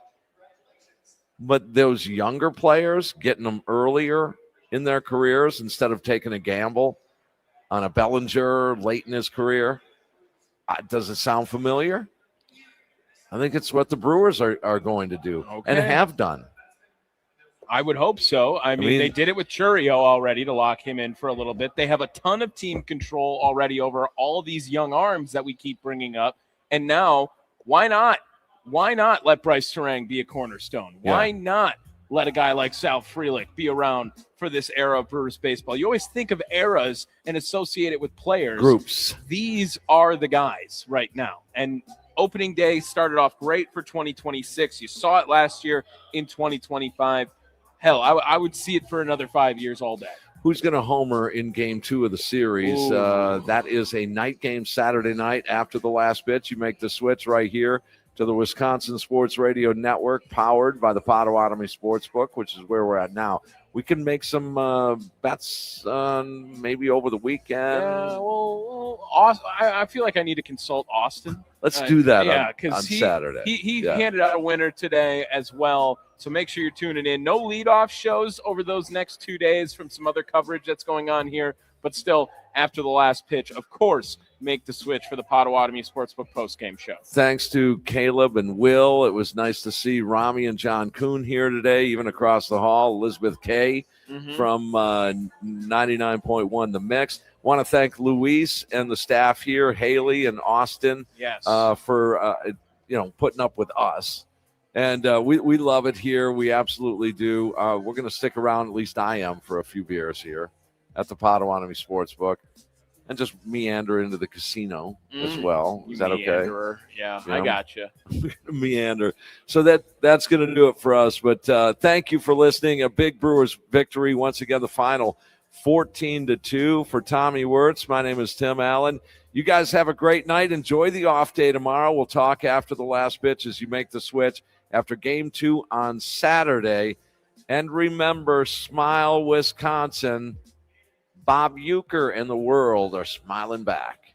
But those younger players, getting them earlier in their careers instead of taking a gamble on a Bellinger late in his career, does it sound familiar? I think it's what the Brewers are going to do and have done. I would hope so. I mean, they did it with Churio already to lock him in for a little bit. They have a ton of team control already over all these young arms that we keep bringing up. And now, why not? Why not let Bryce Terang be a cornerstone? Why not let a guy like Sal Frelick be around for this era of Brewers baseball? You always think of eras and associate it with players. Groups. These are the guys right now. And opening day started off great for 2026. You saw it last year in 2025. Hell, I would see it for another 5 years all day. Who's going to homer in game 2 of the series? That is a night game Saturday night after the last pitch. You make the switch right here to the Wisconsin Sports Radio Network, powered by the Potawatomi Sportsbook, which is where we're at now. We can make some bets maybe over the weekend. I feel like I need to consult Austin. Let's do that on he, Saturday. He handed out a winner today as well, so make sure you're tuning in. No leadoff shows over those next 2 days from some other coverage that's going on here, but still, after the last pitch, of course, make the switch for the Potawatomi Sportsbook postgame show. Thanks to Caleb and Will. It was nice to see Rami and John Kuhn here today, even across the hall. Elizabeth Kay from 99.1 The Mix. Want to thank Luis and the staff here, Haley and Austin, for putting up with us. And we love it here. We absolutely do. We're going to stick around, at least I am, for a few beers here at the Potawatomi Sportsbook. And just meander into the casino as well. Is that meanderer. okay? Yeah, I got you. Meander. So that's going to do it for us. But thank you for listening. A big Brewers victory. Once again, the final 14-2 for Tommy Wirtz. My name is Tim Allen. You guys have a great night. Enjoy the off day tomorrow. We'll talk after the last pitch as you make the switch after game 2 on Saturday. And remember, smile, Wisconsin. Bob Uecker and the world are smiling back.